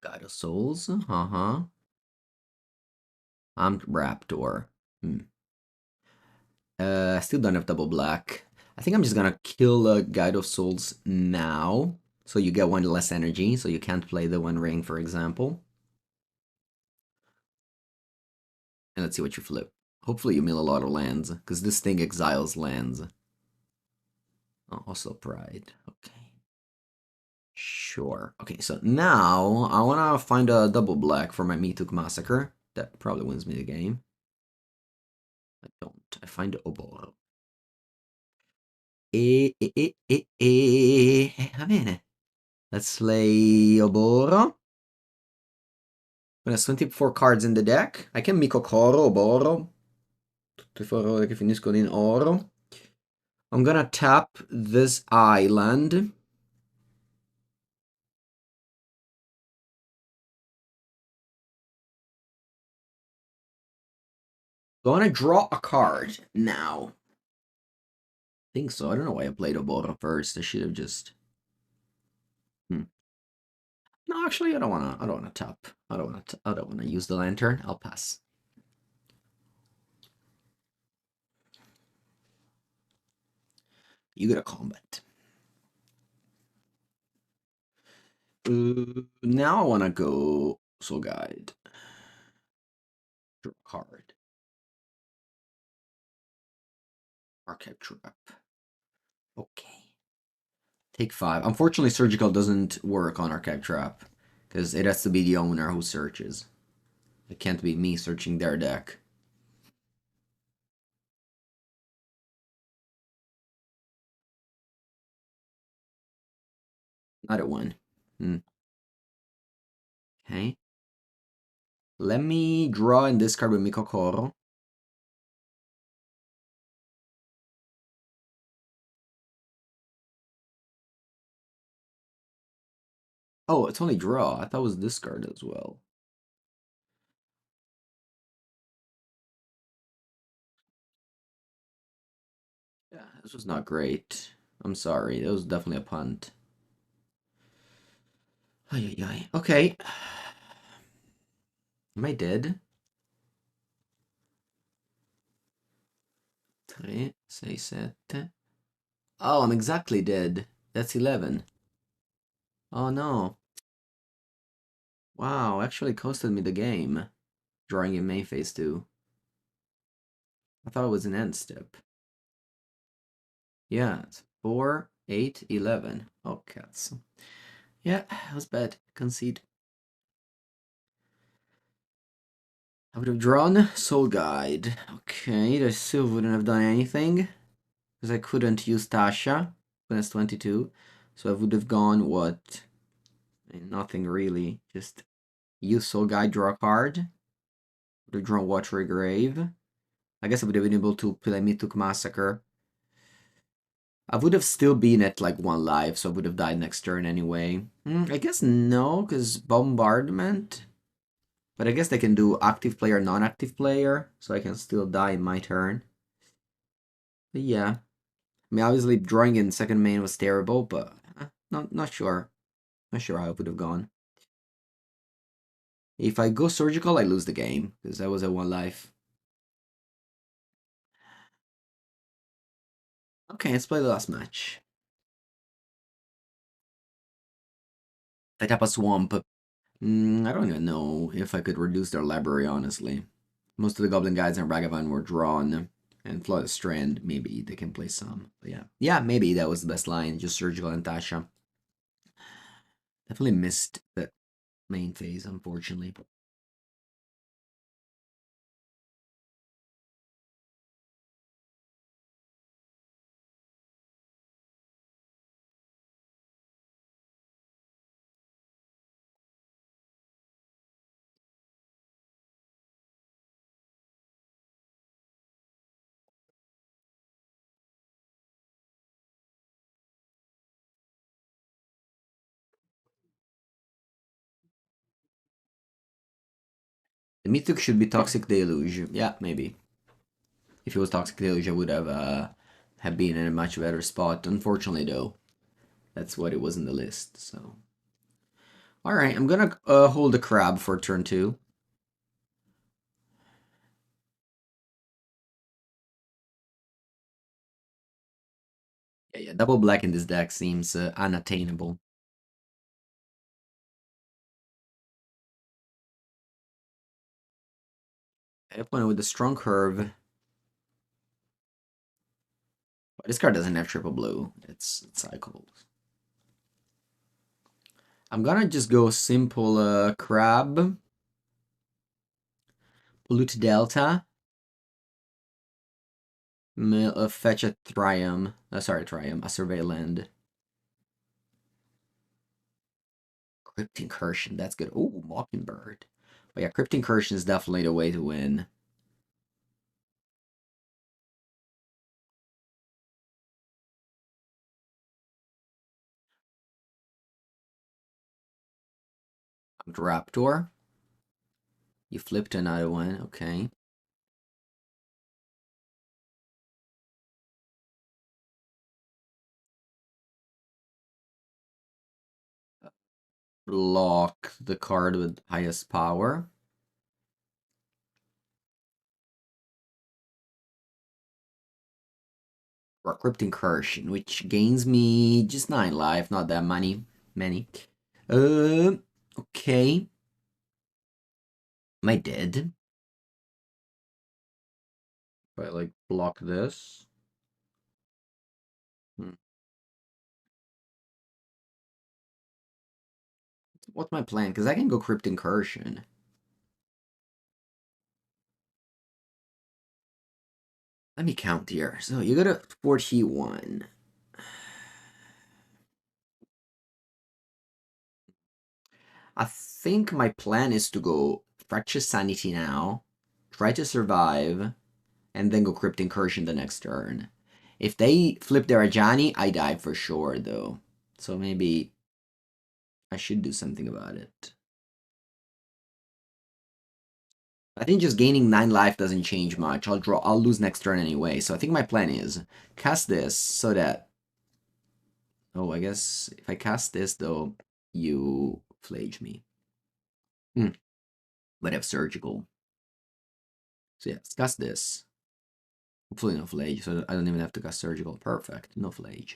God of Souls. Uh-huh. I'm Raptor. Still don't have double black. I think I'm just gonna kill Guide of Souls now. So you get one less energy, so you can't play the One Ring, for example. And let's see what you flip. Hopefully you mill a lot of lands, because this thing exiles lands. Oh, also Pride. Okay. Sure. Okay, so now I want to find a double black for my Meathook Massacre. That probably wins me the game. I don't. I find Oboro. Va bene. Let's play Oboro. There's 24 cards in the deck. I can Mikokoro, Oboro. Tutte favore che finiscono in oro. I'm gonna tap this island. I want to draw a card now. I think so. I don't know why I played Oboro first. I should have just... No, actually, I don't wanna tap. I don't wanna use the lantern. I'll pass. You get a combat. Now I wanna go Soul Guide. Draw a card. Archive Trap. Okay. Take 5. Unfortunately, Surgical doesn't work on Archive Trap, because it has to be the owner who searches. It can't be me searching their deck. Not a 1. Okay. Let me draw and discard with Mikokoro. Oh, it's only draw. I thought it was discard as well. Yeah, this was not great. I'm sorry. That was definitely a punt. Ay, ay, ay. Okay. Am I dead? 3, 6, 7. Oh, I'm exactly dead. That's 11. Oh no. Wow, actually costed me the game. Drawing in main phase 2. I thought it was an end step. Yeah, it's 4, 8, 11. Oh, cats. Yeah, that was bad. Concede. I would have drawn Soul Guide. Okay, I still wouldn't have done anything. Because I couldn't use Tasha. When it's 22. So I would have gone, what? Nothing really. Just use Soul Guide, draw a card. Would have drawn Watery Grave. I guess I would have been able to play Meathook Massacre. I would have still been at like 1 life, so I would have died next turn anyway. I guess no, because Bombardment. But I guess they can do active player, non-active player, so I can still die in my turn. But yeah. I mean, obviously drawing in second main was terrible, but not sure. Not sure how it would have gone. If I go surgical, I lose the game, because I was at 1 life. Okay, let's play the last match. I tap a swamp. I don't even know if I could reduce their library, honestly. Most of the Goblin Guides and Ragavan were drawn, and Flood Strand, maybe they can play some. But yeah. Yeah, maybe that was the best line, just surgical and Tasha. Definitely missed the main phase, unfortunately. The Mythic should be Toxic Deluge. Yeah, maybe. If it was Toxic Deluge, I would have been in a much better spot. Unfortunately, though, that's what it was in the list. So, Alright, I'm gonna hold the crab for turn 2. Yeah, double black in this deck seems unattainable. Opponent with a strong curve. But this card doesn't have triple blue. It's cycles. I'm gonna just go simple crab. Pollute Delta. Fetch a Triumph. Sorry, Triumph. A Survey Land. Crypt Incursion. That's good. Oh, Mockingbird. But yeah, Crypt Incursion is definitely the way to win. Raptor. You flipped another one. Okay. Block the card with highest power. Or Crypt Incursion, which gains me just 9 life, not that many. Okay. Am I dead? If I like block this. What's my plan? Because I can go Crypt Incursion. Let me count here. So you go to 41. I think my plan is to go Fracture Sanity now, try to survive, and then go Crypt Incursion the next turn. If they flip their Ajani, I die for sure, though. So maybe I should do something about it. I think just gaining 9 life doesn't change much. I'll lose next turn anyway. So I think my plan is cast this so that... Oh, I guess if I cast this, though, you flage me. But I have surgical. So yeah, let's cast this. Hopefully no flage, so I don't even have to cast surgical. Perfect, no flage.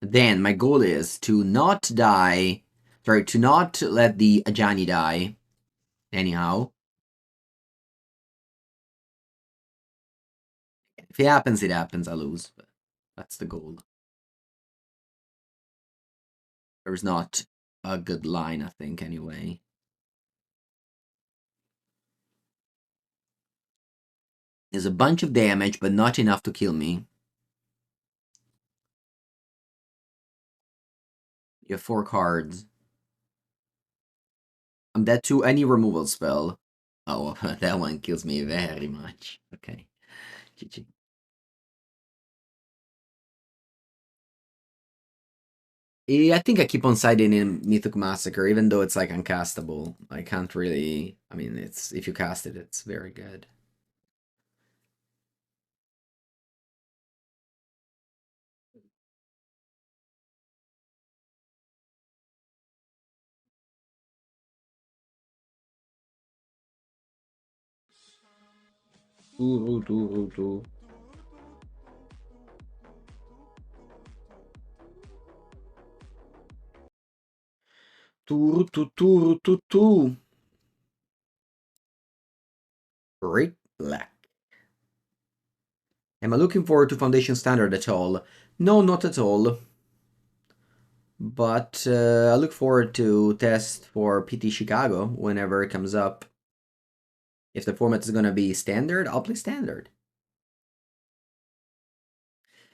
Then my goal is to not die, sorry, to not let the Ajani die. Anyhow. If it happens, I lose. But that's the goal. There's not a good line, I think, anyway. There's a bunch of damage, but not enough to kill me. You have 4 cards. I'm dead to any removal spell. Oh, that one kills me very much. Okay. GG. I think I keep on siding in Mythic Massacre, even though it's like uncastable. I can't really. I mean, it's if you cast it, it's very good. Great black. Am I looking forward to Foundation Standard at all? No, not at all. But I look forward to test for PT Chicago whenever it comes up. If the format is gonna be standard, I'll play standard.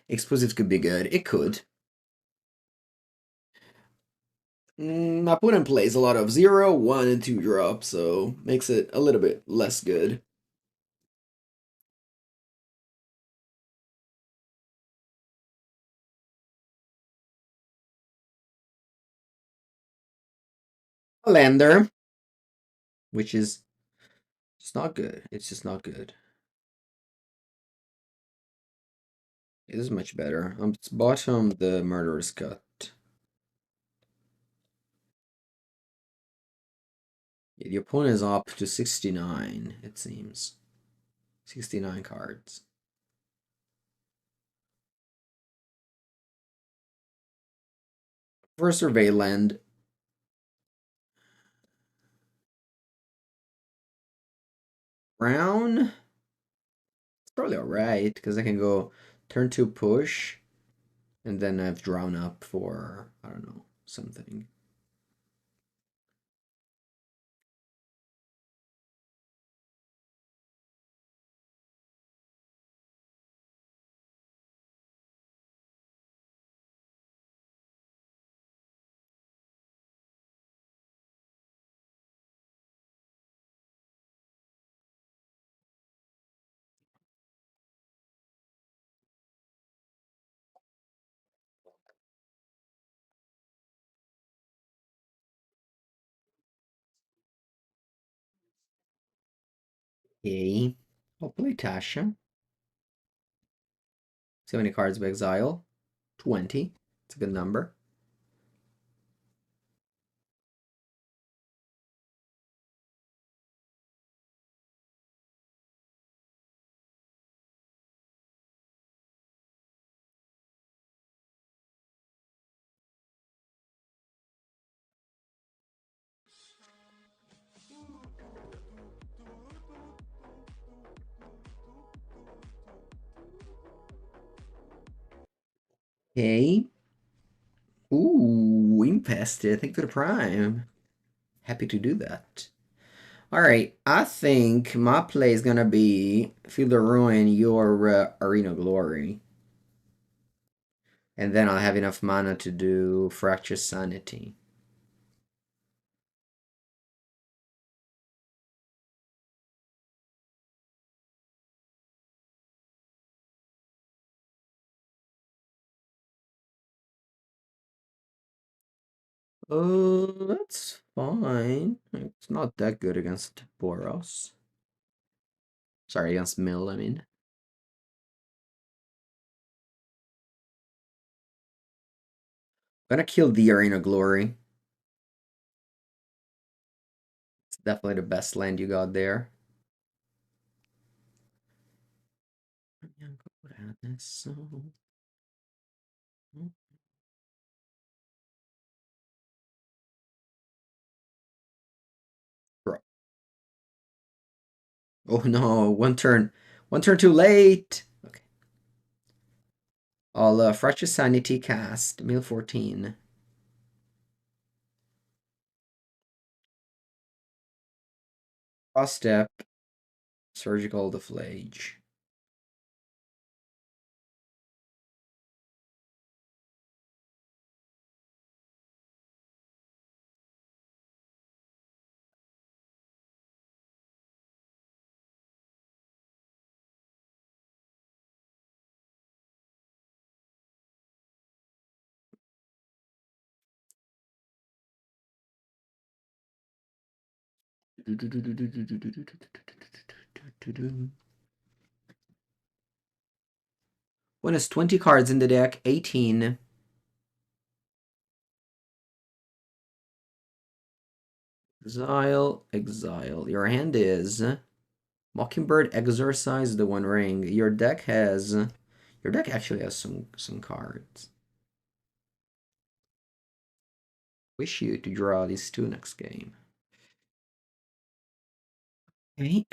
Explosives could be good. It could. My opponent plays a lot of 0, 1, and 2 drop, so makes it a little bit less good. A lander, which is it's not good. It's just not good. It is much better. It's bottom, the Murderer's Cut. Yeah, the opponent is up to 69, it seems. 69 cards. For a survey land. Brown? It's probably alright, because I can go turn 2 push, and then I've drawn up for, I don't know, something. Okay. I'll play Tasha. See how many cards of exile? 20. It's a good number. Okay. Ooh, Impested. Thank you for the prime. Happy to do that. Alright, I think my play is gonna be Feel the Ruin, your Arena Glory. And then I'll have enough mana to do Fracture Sanity. Oh, that's fine. It's not that good against Boros. Sorry, against Mill, I mean. I'm gonna kill the Arena Glory. It's definitely the best land you got there. Bro. Oh no, one turn too late. Okay. I'll Fracture Sanity cast, Mill 14. Cross step, Surgical Deflage. One has 20 cards in the deck, 18. Exile, exile. Your hand is Mockingbird, Exorcise the One Ring. Your deck actually has some cards. Wish you to draw these two next game. Okay.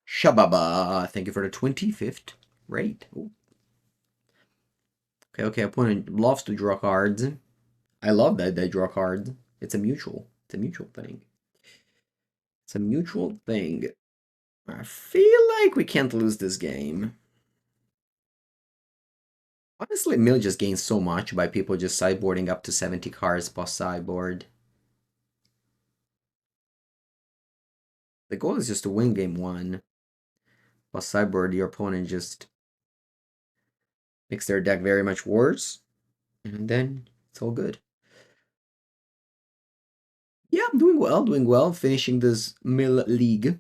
Shababa. Thank you for the 25th rate. Ooh. Okay, opponent loves to draw cards. I love that they draw cards. It's a mutual. It's a mutual thing. It's a mutual thing. I feel like we can't lose this game. Honestly, Mill just gains so much by people just sideboarding up to 70 cards plus sideboard. The goal is just to win game 1. Plus sideboard, your opponent just makes their deck very much worse. And then it's all good. Yeah, I'm doing well, doing well. Finishing this Mill League.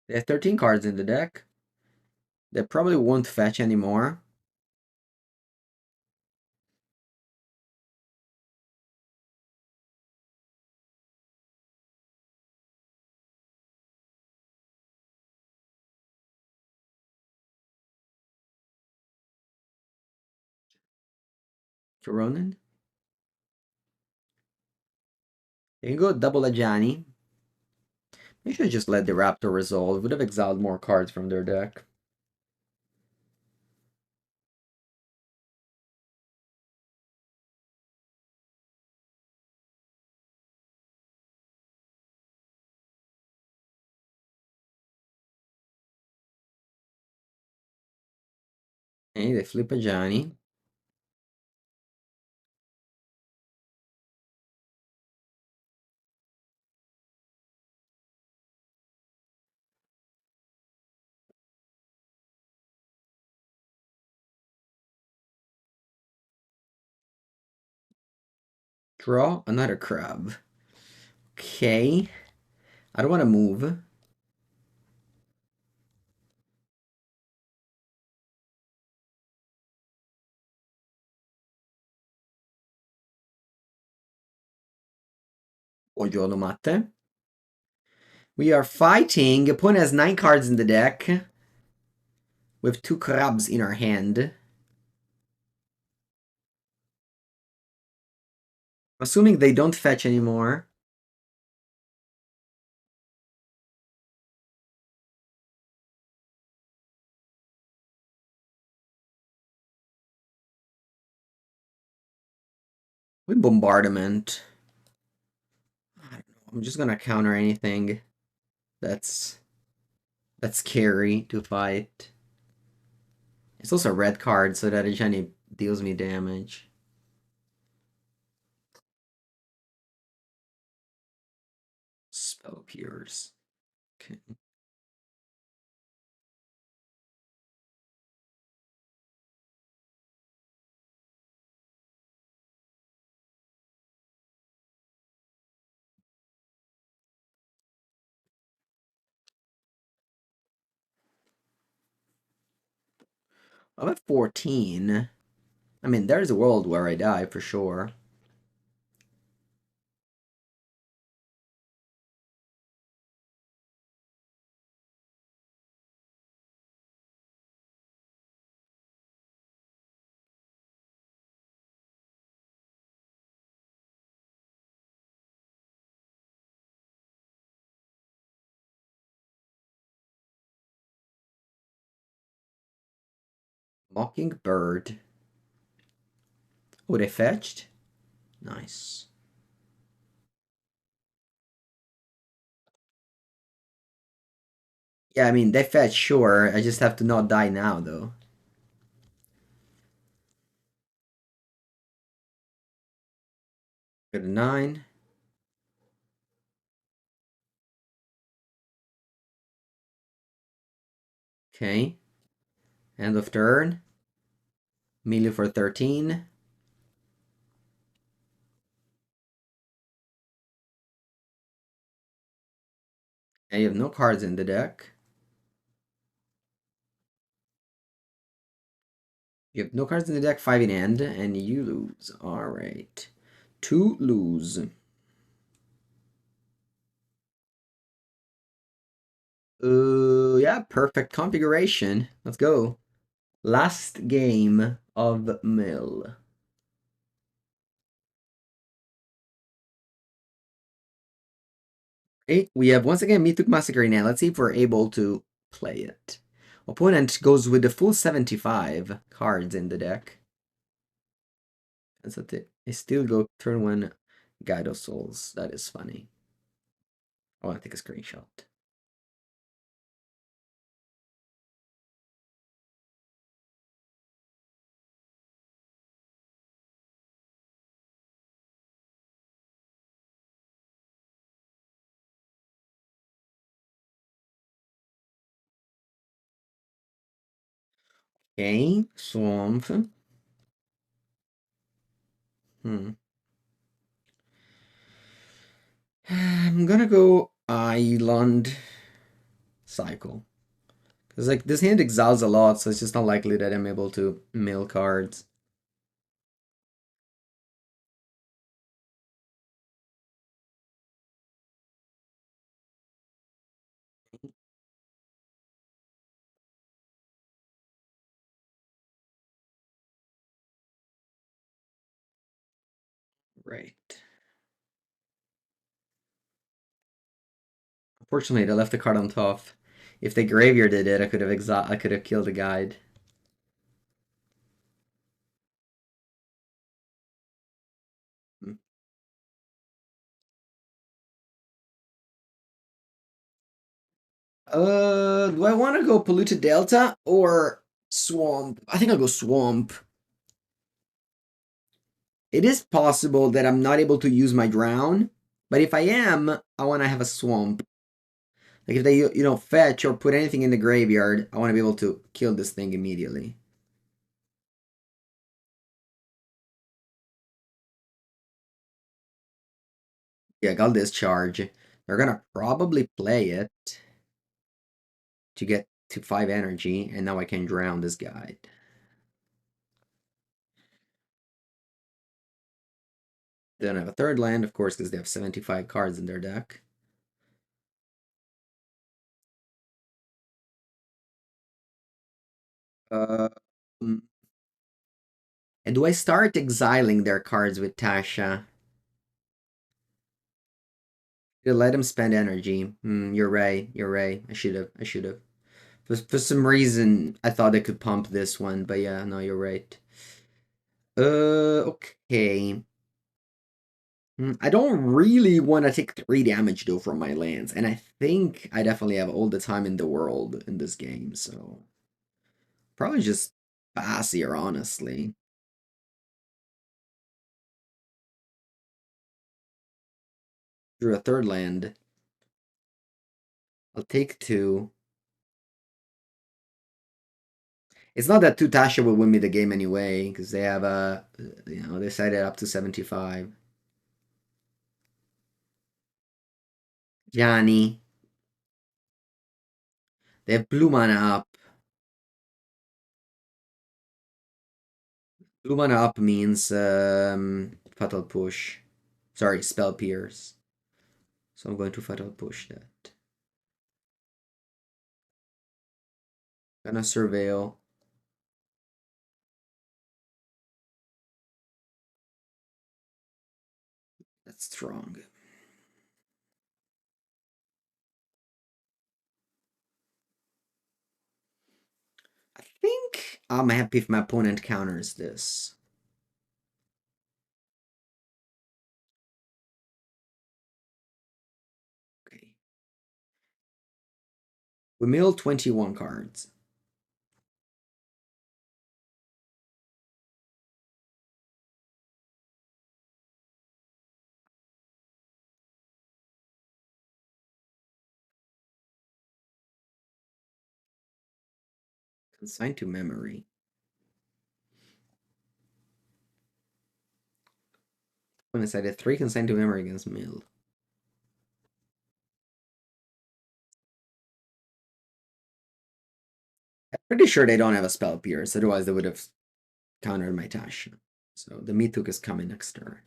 They have 13 cards in the deck. They probably won't fetch anymore. Ronan. You can go double Ajani. They should just let the Raptor resolve. Would have exiled more cards from their deck. Okay, they flip Ajani. Draw another crab. Okay. I don't want to move. Ojono Mate. We are fighting. Opponent has 9 cards in the deck. With 2 crabs in our hand. Assuming they don't fetch anymore. With bombardment. I don't know. I'm just gonna counter anything that's scary to fight. It's also a red card, so that Ajani deals me damage. Spell Pierce. Okay. I'm at 14. I mean, there's a world where I die for sure. Mockingbird. Oh, they fetched? Nice. Yeah, I mean, they fetch, sure. I just have to not die now, though. Got a 9. Okay. End of turn. Melee for 13. And you have no cards in the deck. You have no cards in the deck, 5 in hand, and you lose. Alright. 2 lose. Yeah, perfect configuration. Let's go. Last game of Mill. Okay, we have once again Mythic Massacre now. Let's see if we're able to play it. Opponent goes with the full 75 cards in the deck. That's it. I still go turn 1 Guide of Souls. That is funny. I want to take a screenshot. Okay, swamp. Hmm. I'm gonna go island cycle. Because like this hand exiles a lot, so it's just not likely that I'm able to mill cards. Right. Unfortunately, they left the card on top. If they graveyarded it, I could have killed the guide. Hmm. Do I want to go Polluted Delta or Swamp? I think I'll go Swamp. It is possible that I'm not able to use my Drown, but if I am, I want to have a Swamp. Like if they, fetch or put anything in the graveyard, I want to be able to kill this thing immediately. Yeah, got discharge. They're gonna probably play it to get to 5 energy, and now I can drown this guy. They don't have a third land, of course, because they have 75 cards in their deck. Uh, mm, and do I start exiling their cards with Tasha? To let them spend energy. You're right. You're right. I should have. I should have. For some reason, I thought I could pump this one, but yeah, no, you're right. Okay. I don't really want to take 3 damage though from my lands, and I think I definitely have all the time in the world in this game, so probably just pass here, honestly. Drew a third land. I'll take 2. It's not that 2 Tasha will win me the game anyway, because they have they set it up to 75. Johnny. They have blue mana up. Blue mana up means Fatal Push. Sorry, Spell Pierce. So I'm going to Fatal Push that. Gonna Surveil. That's strong. I think I'm happy if my opponent counters this. Okay. We mill 21 cards. Consigned to memory. When I decided 3 consigned to memory against mill. I'm pretty sure they don't have a spell pierce, otherwise they would have countered my Tasha. So the Mituk is coming next turn.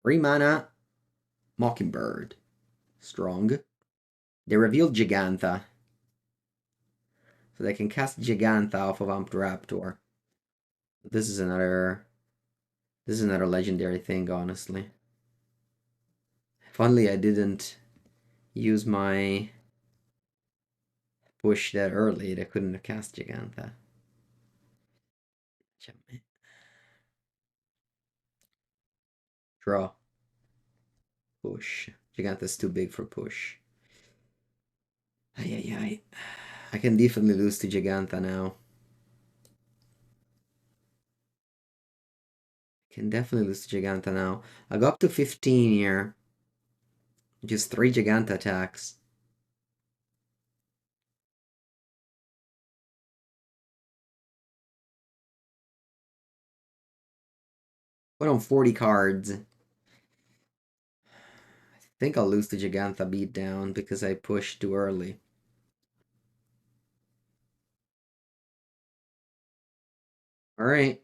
Three mana, Mockingbird. Strong. They revealed Gigantha. So they can cast Gigantha off of Raptor. This is another legendary thing, honestly. If only I didn't use my push that early, they couldn't have cast Gigantha. Draw. Push. Gigantha's too big for push. Ay, ay, ay. I can definitely lose to Gigantha now. Can definitely lose to Giganta now. I'll go up to 15 here. Just 3 Giganta attacks. Put on 40 cards. I think I'll lose to Giganta beatdown because I pushed too early. Alright.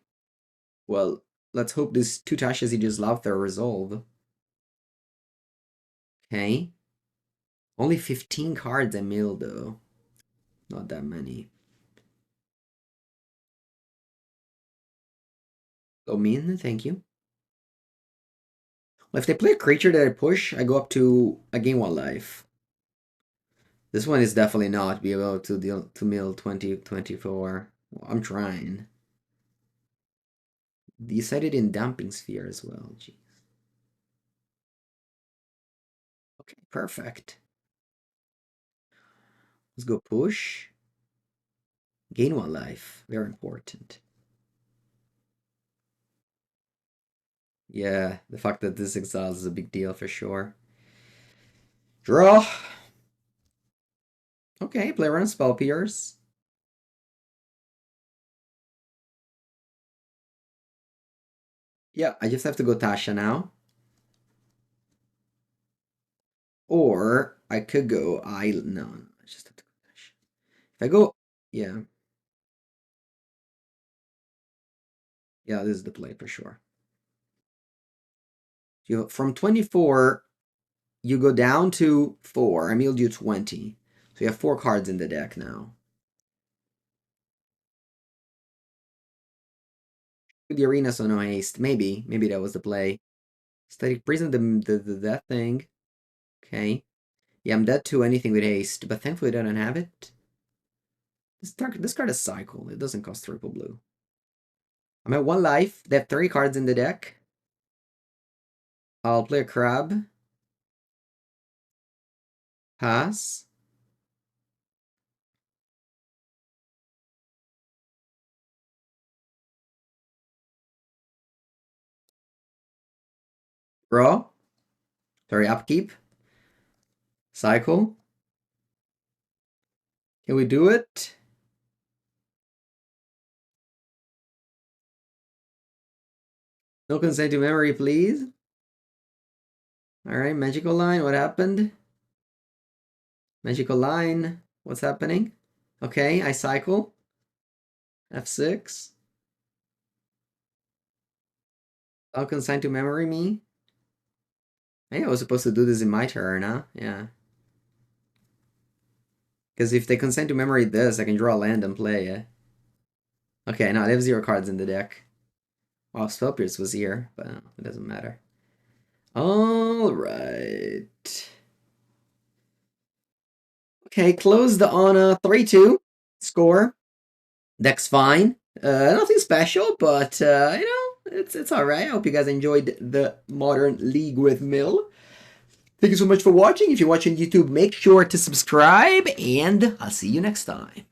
Well, let's hope these 2 Tashes he just love their resolve. Okay. Only 15 cards I milled though. Not that many. Oh, mean, thank you. Well, if they play a creature that I push, I go up to I gain 1 life. This one is definitely not be able to deal to mill 2024. Well, I'm trying. Decided in Damping Sphere as well. Jeez. Okay, perfect. Let's go push. Gain 1 life. Very important. Yeah, the fact that this exiles is a big deal for sure. Draw. Okay, play around Spell Pierce. Yeah, I just have to go Tasha now. Or I could go no, I just have to go Tasha. If I go, yeah. Yeah, this is the play for sure. From 24, you go down to 4. I milled you 20. So you have 4 cards in the deck now. The arena, so no haste. Maybe that was the play. Static Prison, that thing. Okay. Yeah, I'm dead to anything with haste, but thankfully I don't have it. This card is cycle. It doesn't cost triple blue. I'm at 1 life. They have 3 cards in the deck. I'll play a crab. Pass. Draw. Sorry, upkeep. Cycle. Can we do it? No consent to memory, please. Alright, magical line. What happened? Magical line. What's happening? Okay, I cycle. F6. I'll consign to memory me. Hey, I was supposed to do this in my turn, huh? Yeah. Because if they consent to memory this, I can draw a land and play it. Okay, now they have 0 cards in the deck. Wow, Spellpierce was here, but it doesn't matter. Alright. Okay, closed on a 3-2 score. Deck's fine. Nothing special, but it's alright. I hope you guys enjoyed the Modern League with Mill. Thank you so much for watching. If you're watching YouTube, make sure to subscribe, and I'll see you next time.